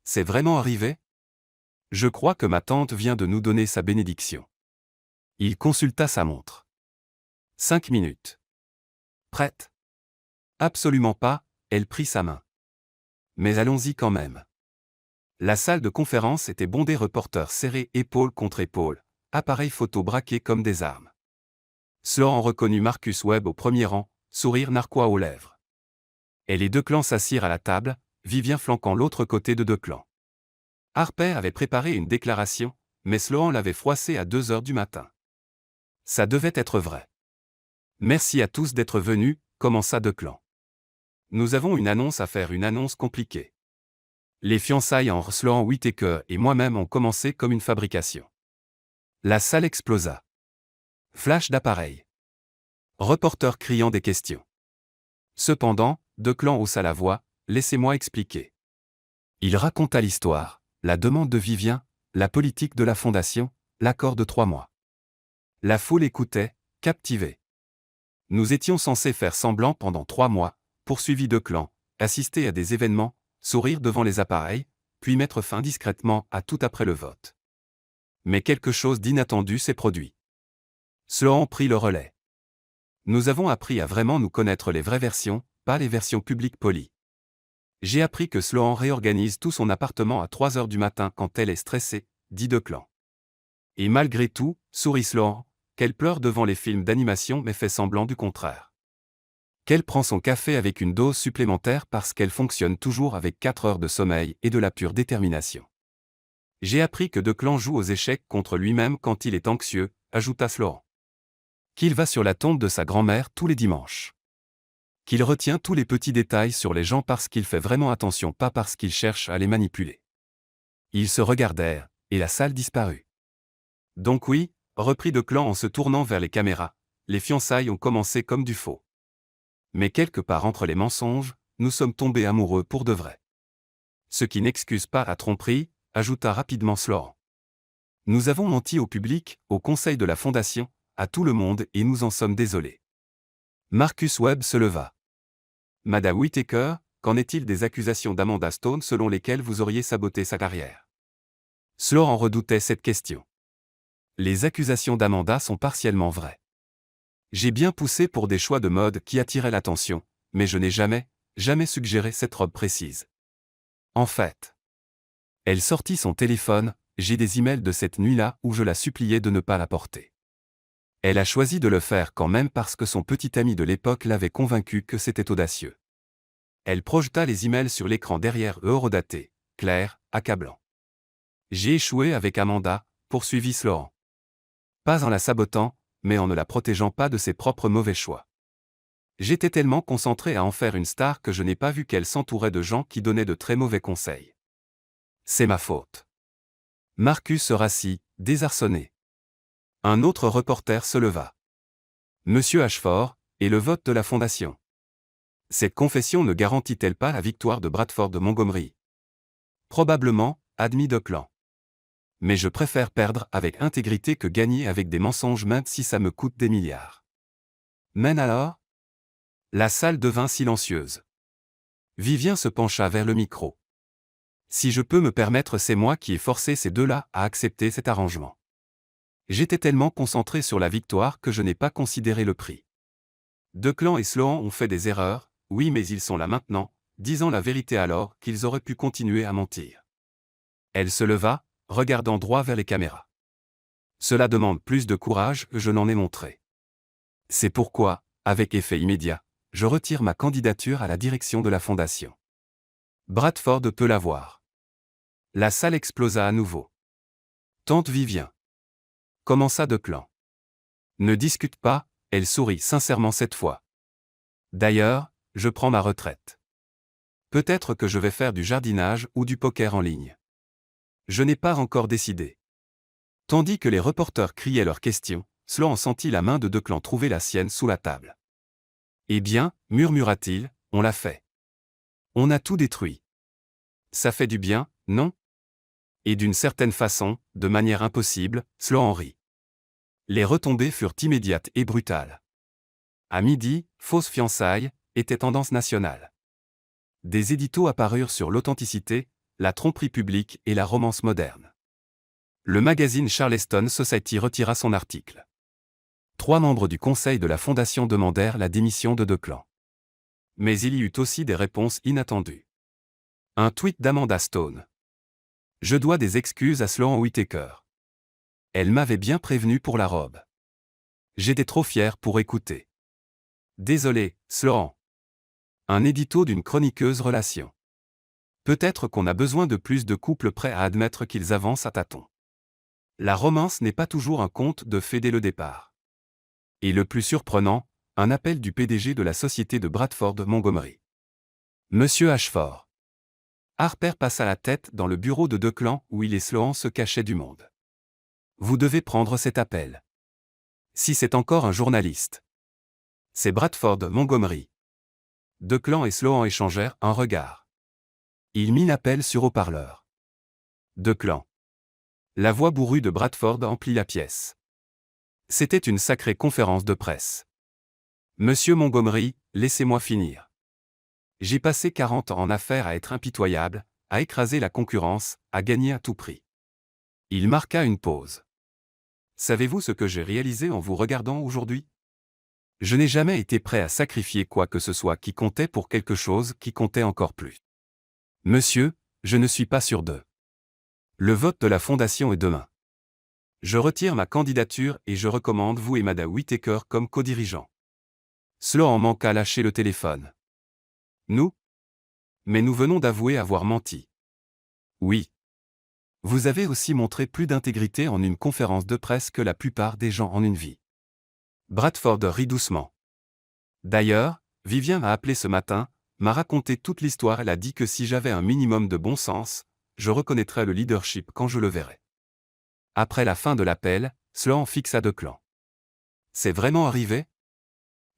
C'est vraiment arrivé? Je crois que ma tante vient de nous donner sa bénédiction. Il consulta sa montre. 5 minutes. Prête? Absolument pas, elle prit sa main. Mais allons-y quand même. La salle de conférence était bondée reporters serrés épaule contre épaule, appareils photo braqués comme des armes. Sloan reconnut Marcus Webb au premier rang, sourire narquois aux lèvres. Et les deux clans s'assirent à la table, Vivien flanquant l'autre côté de Declan. Harper avait préparé une déclaration, mais Sloan l'avait froissée à 2 heures du matin. Ça devait être vrai. Merci à tous d'être venus, commença Declan. Nous avons une annonce à faire, une annonce compliquée. Les fiançailles entre Sloan Whittaker et moi-même ont commencé comme une fabrication. La salle explosa. Flash d'appareil. Reporter criant des questions. Cependant, Declan haussa la voix, laissez-moi expliquer. Il raconta l'histoire, la demande de Vivien, la politique de la fondation, l'accord de 3 mois. La foule écoutait, captivée. Nous étions censés faire semblant pendant 3 mois, poursuivit Declan, assister à des événements, sourire devant les appareils, puis mettre fin discrètement à tout après le vote. Mais quelque chose d'inattendu s'est produit. Sloan prit le relais. Nous avons appris à vraiment nous connaître les vraies versions, pas les versions publiques polies. J'ai appris que Sloan réorganise tout son appartement à 3 heures du matin quand elle est stressée, dit Declan. Et malgré tout, sourit Sloan, qu'elle pleure devant les films d'animation mais fait semblant du contraire. Qu'elle prend son café avec une dose supplémentaire parce qu'elle fonctionne toujours avec 4 heures de sommeil et de la pure détermination. J'ai appris que Declan joue aux échecs contre lui-même quand il est anxieux, ajouta Sloan. Qu'il va sur la tombe de sa grand-mère tous les dimanches. Qu'il retient tous les petits détails sur les gens parce qu'il fait vraiment attention, pas parce qu'il cherche à les manipuler. Ils se regardèrent, et la salle disparut. Donc oui, reprit Declan en se tournant vers les caméras, les fiançailles ont commencé comme du faux. Mais quelque part entre les mensonges, nous sommes tombés amoureux pour de vrai. Ce qui n'excuse pas la tromperie, ajouta rapidement Sloan. Nous avons menti au public, au conseil de la fondation, à tout le monde et nous en sommes désolés. Marcus Webb se leva. Madame Whittaker, qu'en est-il des accusations d'Amanda Stone selon lesquelles vous auriez saboté sa carrière? Sloan redoutait cette question. Les accusations d'Amanda sont partiellement vraies. J'ai bien poussé pour des choix de mode qui attiraient l'attention, mais je n'ai jamais suggéré cette robe précise. En fait, elle sortit son téléphone, j'ai des emails de cette nuit-là où je la suppliais de ne pas la porter. Elle a choisi de le faire quand même parce que son petit ami de l'époque l'avait convaincu que c'était audacieux. Elle projeta les emails sur l'écran derrière eux horodaté, clair, accablant. J'ai échoué avec Amanda, poursuivit Sloan. Pas en la sabotant, mais en ne la protégeant pas de ses propres mauvais choix. J'étais tellement concentré à en faire une star que je n'ai pas vu qu'elle s'entourait de gens qui donnaient de très mauvais conseils. C'est ma faute. Marcus se rassit, désarçonné. Un autre reporter se leva. Monsieur Ashford, et le vote de la Fondation. Cette confession ne garantit-elle pas la victoire de Bradford de Montgomery? Probablement, admit Declan. Mais je préfère perdre avec intégrité que gagner avec des mensonges même si ça me coûte des milliards. Mais alors? La salle devint silencieuse. Vivien se pencha vers le micro. Si je peux me permettre, c'est moi qui ai forcé ces deux-là à accepter cet arrangement. J'étais tellement concentré sur la victoire que je n'ai pas considéré le prix. Declan et Sloan ont fait des erreurs, oui, mais ils sont là maintenant, disant la vérité alors qu'ils auraient pu continuer à mentir. Elle se leva, regardant droit vers les caméras. Cela demande plus de courage que je n'en ai montré. C'est pourquoi, avec effet immédiat, je retire ma candidature à la direction de la Fondation. Bradford peut l'avoir. La salle explosa à nouveau. Tante Vivien. Commença Declan. Ne discute pas, elle sourit sincèrement cette fois. D'ailleurs, je prends ma retraite. Peut-être que je vais faire du jardinage ou du poker en ligne. Je n'ai pas encore décidé. Tandis que les reporters criaient leurs questions, Sloan sentit la main de Declan trouver la sienne sous la table. Eh bien, murmura-t-il, on l'a fait. On a tout détruit. Ça fait du bien, non? Et d'une certaine façon, de manière impossible, Sloan rit. Les retombées furent immédiates et brutales. À midi, Fausses fiançailles était tendance nationale. Des éditos apparurent sur l'authenticité, la tromperie publique et la romance moderne. Le magazine Charleston Society retira son article. 3 membres du conseil de la Fondation demandèrent la démission de Declan. Mais il y eut aussi des réponses inattendues. Un tweet d'Amanda Stone. Je dois des excuses à Sloan Whittaker. Elle m'avait bien prévenu pour la robe. J'étais trop fier pour écouter. Désolé, Sloan. Un édito d'une chroniqueuse relation. Peut-être qu'on a besoin de plus de couples prêts à admettre qu'ils avancent à tâtons. La romance n'est pas toujours un conte de fées dès le départ. Et le plus surprenant, un appel du PDG de la société de Bradford Montgomery. Monsieur Ashford. Harper passa la tête dans le bureau de Declan où il et Sloan se cachaient du monde. Vous devez prendre cet appel. Si c'est encore un journaliste. C'est Bradford Montgomery. Declan et Sloan échangèrent un regard. Il mit l'appel sur haut-parleur. Declan. La voix bourrue de Bradford emplit la pièce. C'était une sacrée conférence de presse. Monsieur Montgomery, laissez-moi finir. J'ai passé 40 ans en affaires à être impitoyable, à écraser la concurrence, à gagner à tout prix. Il marqua une pause. Savez-vous ce que j'ai réalisé en vous regardant aujourd'hui? Je n'ai jamais été prêt à sacrifier quoi que ce soit qui comptait pour quelque chose qui comptait encore plus. Monsieur, je ne suis pas sûr de. Le vote de la Fondation est demain. Je retire ma candidature et je recommande vous et Madame Whittaker comme co-dirigeants. Sloan manqua lâcher le téléphone. Nous? Mais nous venons d'avouer avoir menti. Oui. Vous avez aussi montré plus d'intégrité en une conférence de presse que la plupart des gens en une vie. Bradford rit doucement. D'ailleurs, Vivien m'a appelé ce matin, m'a raconté toute l'histoire. Elle a dit que si j'avais un minimum de bon sens, je reconnaîtrais le leadership quand je le verrais. Après la fin de l'appel, Sloan fixa Declan. C'est vraiment arrivé?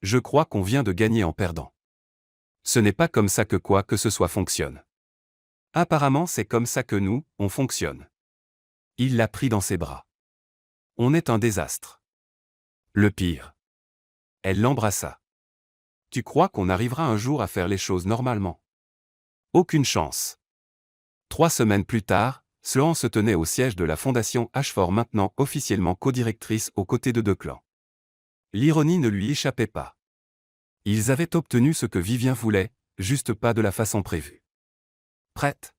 Je crois qu'on vient de gagner en perdant. Ce n'est pas comme ça que quoi que ce soit fonctionne. Apparemment c'est comme ça que nous, on fonctionne. Il l'a pris dans ses bras. On est un désastre. Le pire. Elle l'embrassa. Tu crois qu'on arrivera un jour à faire les choses normalement? Aucune chance. 3 semaines plus tard, Sloan se tenait au siège de la Fondation Ashford, maintenant officiellement codirectrice aux côtés de Declan. L'ironie ne lui échappait pas. Ils avaient obtenu ce que Vivien voulait, juste pas de la façon prévue. Prête?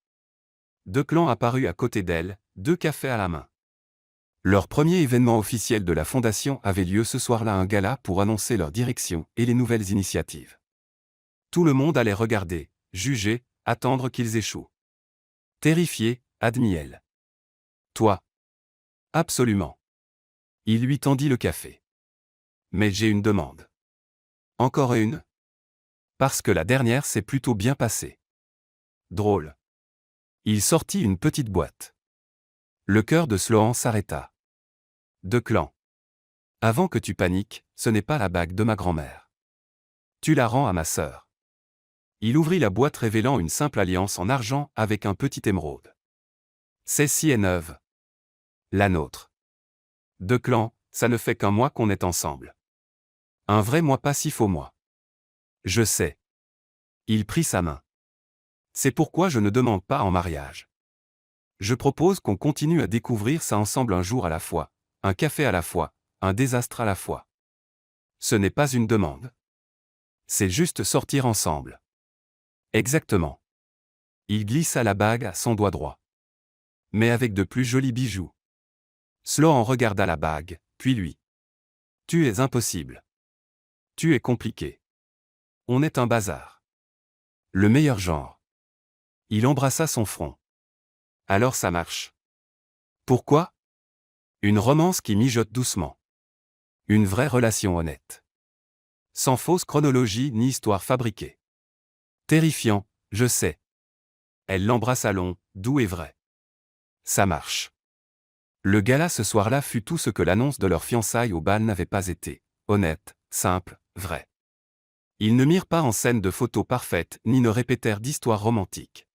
Declan apparut à côté d'elle, 2 cafés à la main. Leur premier événement officiel de la Fondation avait lieu ce soir-là, un gala pour annoncer leur direction et les nouvelles initiatives. Tout le monde allait regarder, juger, attendre qu'ils échouent. Terrifié, admit-elle. Toi? Absolument. Il lui tendit le café. Mais j'ai une demande. Encore une? Parce que la dernière s'est plutôt bien passée. Drôle. Il sortit une petite boîte. Le cœur de Sloan s'arrêta. Declan. Avant que tu paniques, ce n'est pas la bague de ma grand-mère. Tu la rends à ma sœur. Il ouvrit la boîte révélant une simple alliance en argent avec un petit émeraude. Celle-ci est neuve. La nôtre. Declan, ça ne fait qu'un mois qu'on est ensemble. Un vrai mois, pas si faux mois. Je sais. Il prit sa main. C'est pourquoi je ne demande pas en mariage. Je propose qu'on continue à découvrir ça ensemble, un jour à la fois, un café à la fois, un désastre à la fois. Ce n'est pas une demande. C'est juste sortir ensemble. Exactement. Il glissa la bague à son doigt droit. Mais avec de plus jolis bijoux. Sloan regarda la bague, puis lui. Tu es impossible. Tu es compliqué. On est un bazar. Le meilleur genre. Il embrassa son front. Alors ça marche. Pourquoi? Une romance qui mijote doucement. Une vraie relation honnête. Sans fausse chronologie ni histoire fabriquée. Terrifiant, je sais. Elle l'embrassa long, doux et vrai. Ça marche. Le gala ce soir-là fut tout ce que l'annonce de leur fiançailles au bal n'avait pas été. Honnête, simple, vrai. Ils ne mirent pas en scène de photos parfaites ni ne répétèrent d'histoires romantiques.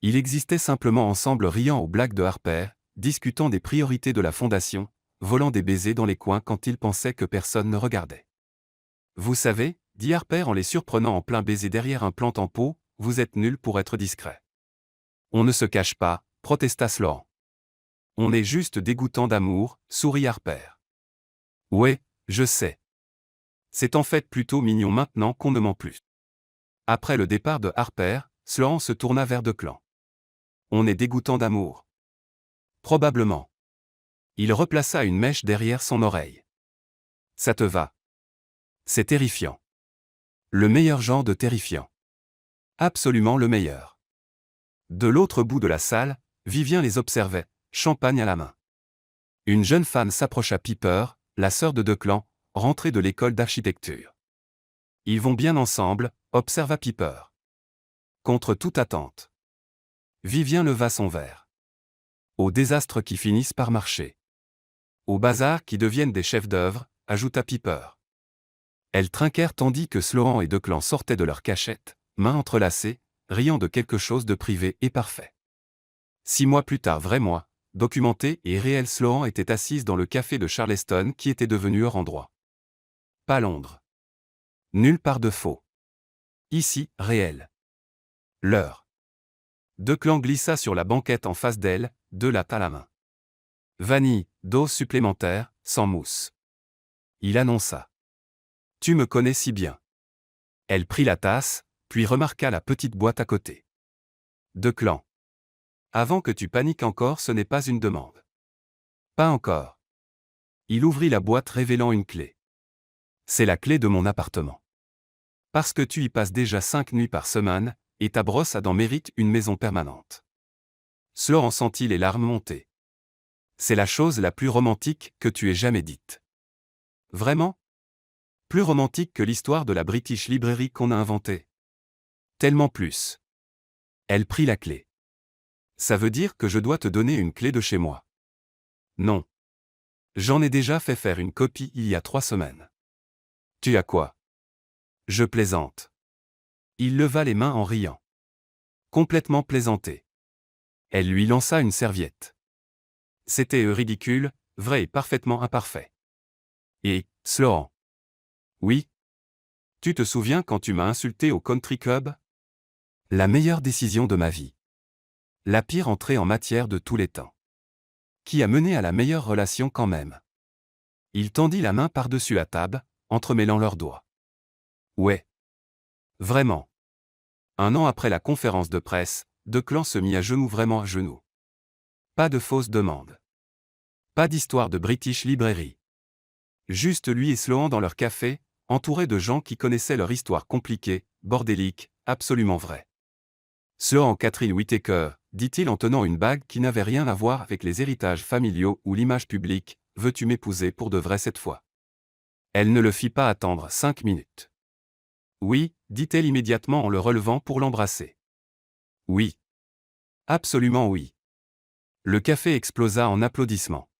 Ils existaient simplement ensemble, riant aux blagues de Harper, discutant des priorités de la fondation, volant des baisers dans les coins quand ils pensaient que personne ne regardait. Vous savez, dit Harper en les surprenant en plein baiser derrière un plant en pot, vous êtes nuls pour être discrets. On ne se cache pas, protesta Sloan. On est juste dégoûtant d'amour, sourit Harper. Ouais, je sais. C'est en fait plutôt mignon maintenant qu'on ne ment plus. Après le départ de Harper, Sloan se tourna vers Declan. On est dégoûtant d'amour. Probablement. Il replaça une mèche derrière son oreille. Ça te va? C'est terrifiant. Le meilleur genre de terrifiant. Absolument le meilleur. De l'autre bout de la salle, Vivien les observait, champagne à la main. Une jeune femme s'approcha. Piper, la sœur de Declan, rentrée de l'école d'architecture. Ils vont bien ensemble, observa Piper. Contre toute attente. Vivien leva son verre. Aux désastres qui finissent par marcher. Aux bazars qui deviennent des chefs-d'œuvre, ajouta Piper. Elles trinquèrent tandis que Sloan et Declan sortaient de leur cachette, mains entrelacées, riant de quelque chose de privé et parfait. 6 mois plus tard, vrai mois, documenté et réel, Sloan était assise dans le café de Charleston qui était devenu leur endroit. Pas Londres. Nulle part de faux. Ici, réel. L'heure. Declan glissa sur la banquette en face d'elle, 2 lattes à la main. Vanille, dose supplémentaire, sans mousse. Il annonça. Tu me connais si bien. Elle prit la tasse, puis remarqua la petite boîte à côté. Declan. Avant que tu paniques encore, ce n'est pas une demande. Pas encore. Il ouvrit la boîte révélant une clé. C'est la clé de mon appartement. Parce que tu y passes déjà 5 nuits par semaine, et ta brosse à dents mérite une maison permanente. Sloan sentit les larmes monter. C'est la chose la plus romantique que tu aies jamais dite. Vraiment? Plus romantique que l'histoire de la British Library qu'on a inventée. Tellement plus. Elle prit la clé. Ça veut dire que je dois te donner une clé de chez moi. Non. J'en ai déjà fait faire une copie il y a 3 semaines. Tu as quoi? Je plaisante. Il leva les mains en riant. Complètement plaisanté. Elle lui lança une serviette. C'était ridicule, vrai et parfaitement imparfait. Et, Sloan. Oui. Tu te souviens quand tu m'as insulté au country club? La meilleure décision de ma vie. La pire entrée en matière de tous les temps. Qui a mené à la meilleure relation quand même. Il tendit la main par-dessus la table, entremêlant leurs doigts. Ouais. Vraiment. 1 an après la conférence de presse, Declan se mit à genoux, vraiment à genoux. Pas de fausses demandes. Pas d'histoire de British Librairie. Juste lui et Sloan dans leur café, entourés de gens qui connaissaient leur histoire compliquée, bordélique, absolument vraie. Sloan Catherine Whittaker, dit-il en tenant une bague qui n'avait rien à voir avec les héritages familiaux ou l'image publique, veux-tu m'épouser pour de vrai cette fois? Elle ne le fit pas attendre 5 minutes. Oui, dit-elle immédiatement en le relevant pour l'embrasser. Oui. Absolument oui. Le café explosa en applaudissements.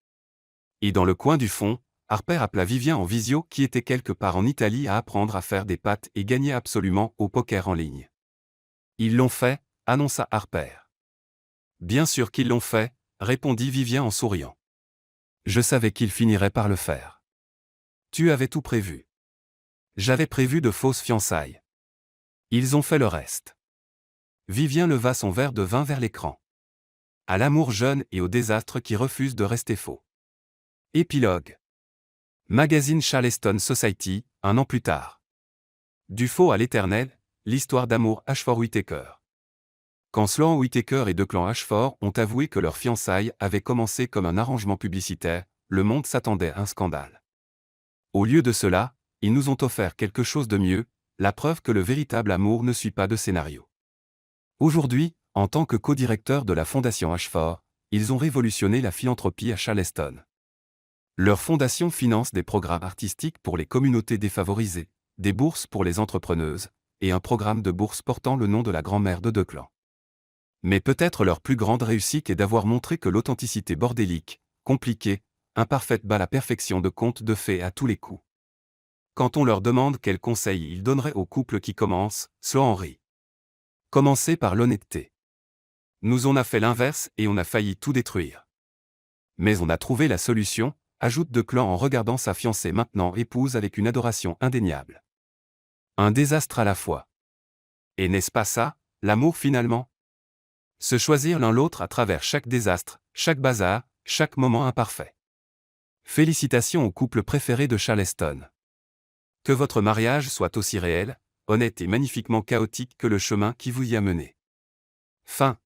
Et dans le coin du fond, Harper appela Vivien en visio qui était quelque part en Italie à apprendre à faire des pâtes et gagner absolument au poker en ligne. Ils l'ont fait, annonça Harper. Bien sûr qu'ils l'ont fait, répondit Vivien en souriant. Je savais qu'ils finiraient par le faire. Tu avais tout prévu. J'avais prévu de fausses fiançailles. Ils ont fait le reste. Vivien leva son verre de vin vers l'écran. À l'amour jeune et au désastre qui refuse de rester faux. Épilogue. Magazine Charleston Society, 1 an plus tard. Du faux à l'éternel, l'histoire d'amour Ashford Whittaker. Quand Sloan Whittaker et Declan Ashford ont avoué que leur fiançailles avait commencé comme un arrangement publicitaire, le monde s'attendait à un scandale. Au lieu de cela, ils nous ont offert quelque chose de mieux, la preuve que le véritable amour ne suit pas de scénario. Aujourd'hui, en tant que co-directeur de la Fondation Ashford, ils ont révolutionné la philanthropie à Charleston. Leur fondation finance des programmes artistiques pour les communautés défavorisées, des bourses pour les entrepreneuses, et un programme de bourse portant le nom de la grand-mère de Declan. Mais peut-être leur plus grande réussite est d'avoir montré que l'authenticité bordélique, compliquée, imparfaite bat la perfection de contes de fées à tous les coups. Quand on leur demande quels conseils ils donneraient aux couples qui commencent, Sloan rit. Commencez par l'honnêteté. Nous on a fait l'inverse et on a failli tout détruire. Mais on a trouvé la solution, ajoute Declan en regardant sa fiancée maintenant épouse avec une adoration indéniable. Un désastre à la fois. Et n'est-ce pas ça, l'amour finalement? Se choisir l'un l'autre à travers chaque désastre, chaque bazar, chaque moment imparfait. Félicitations au couple préféré de Charleston. Que votre mariage soit aussi réel, honnête et magnifiquement chaotique que le chemin qui vous y a mené. Fin.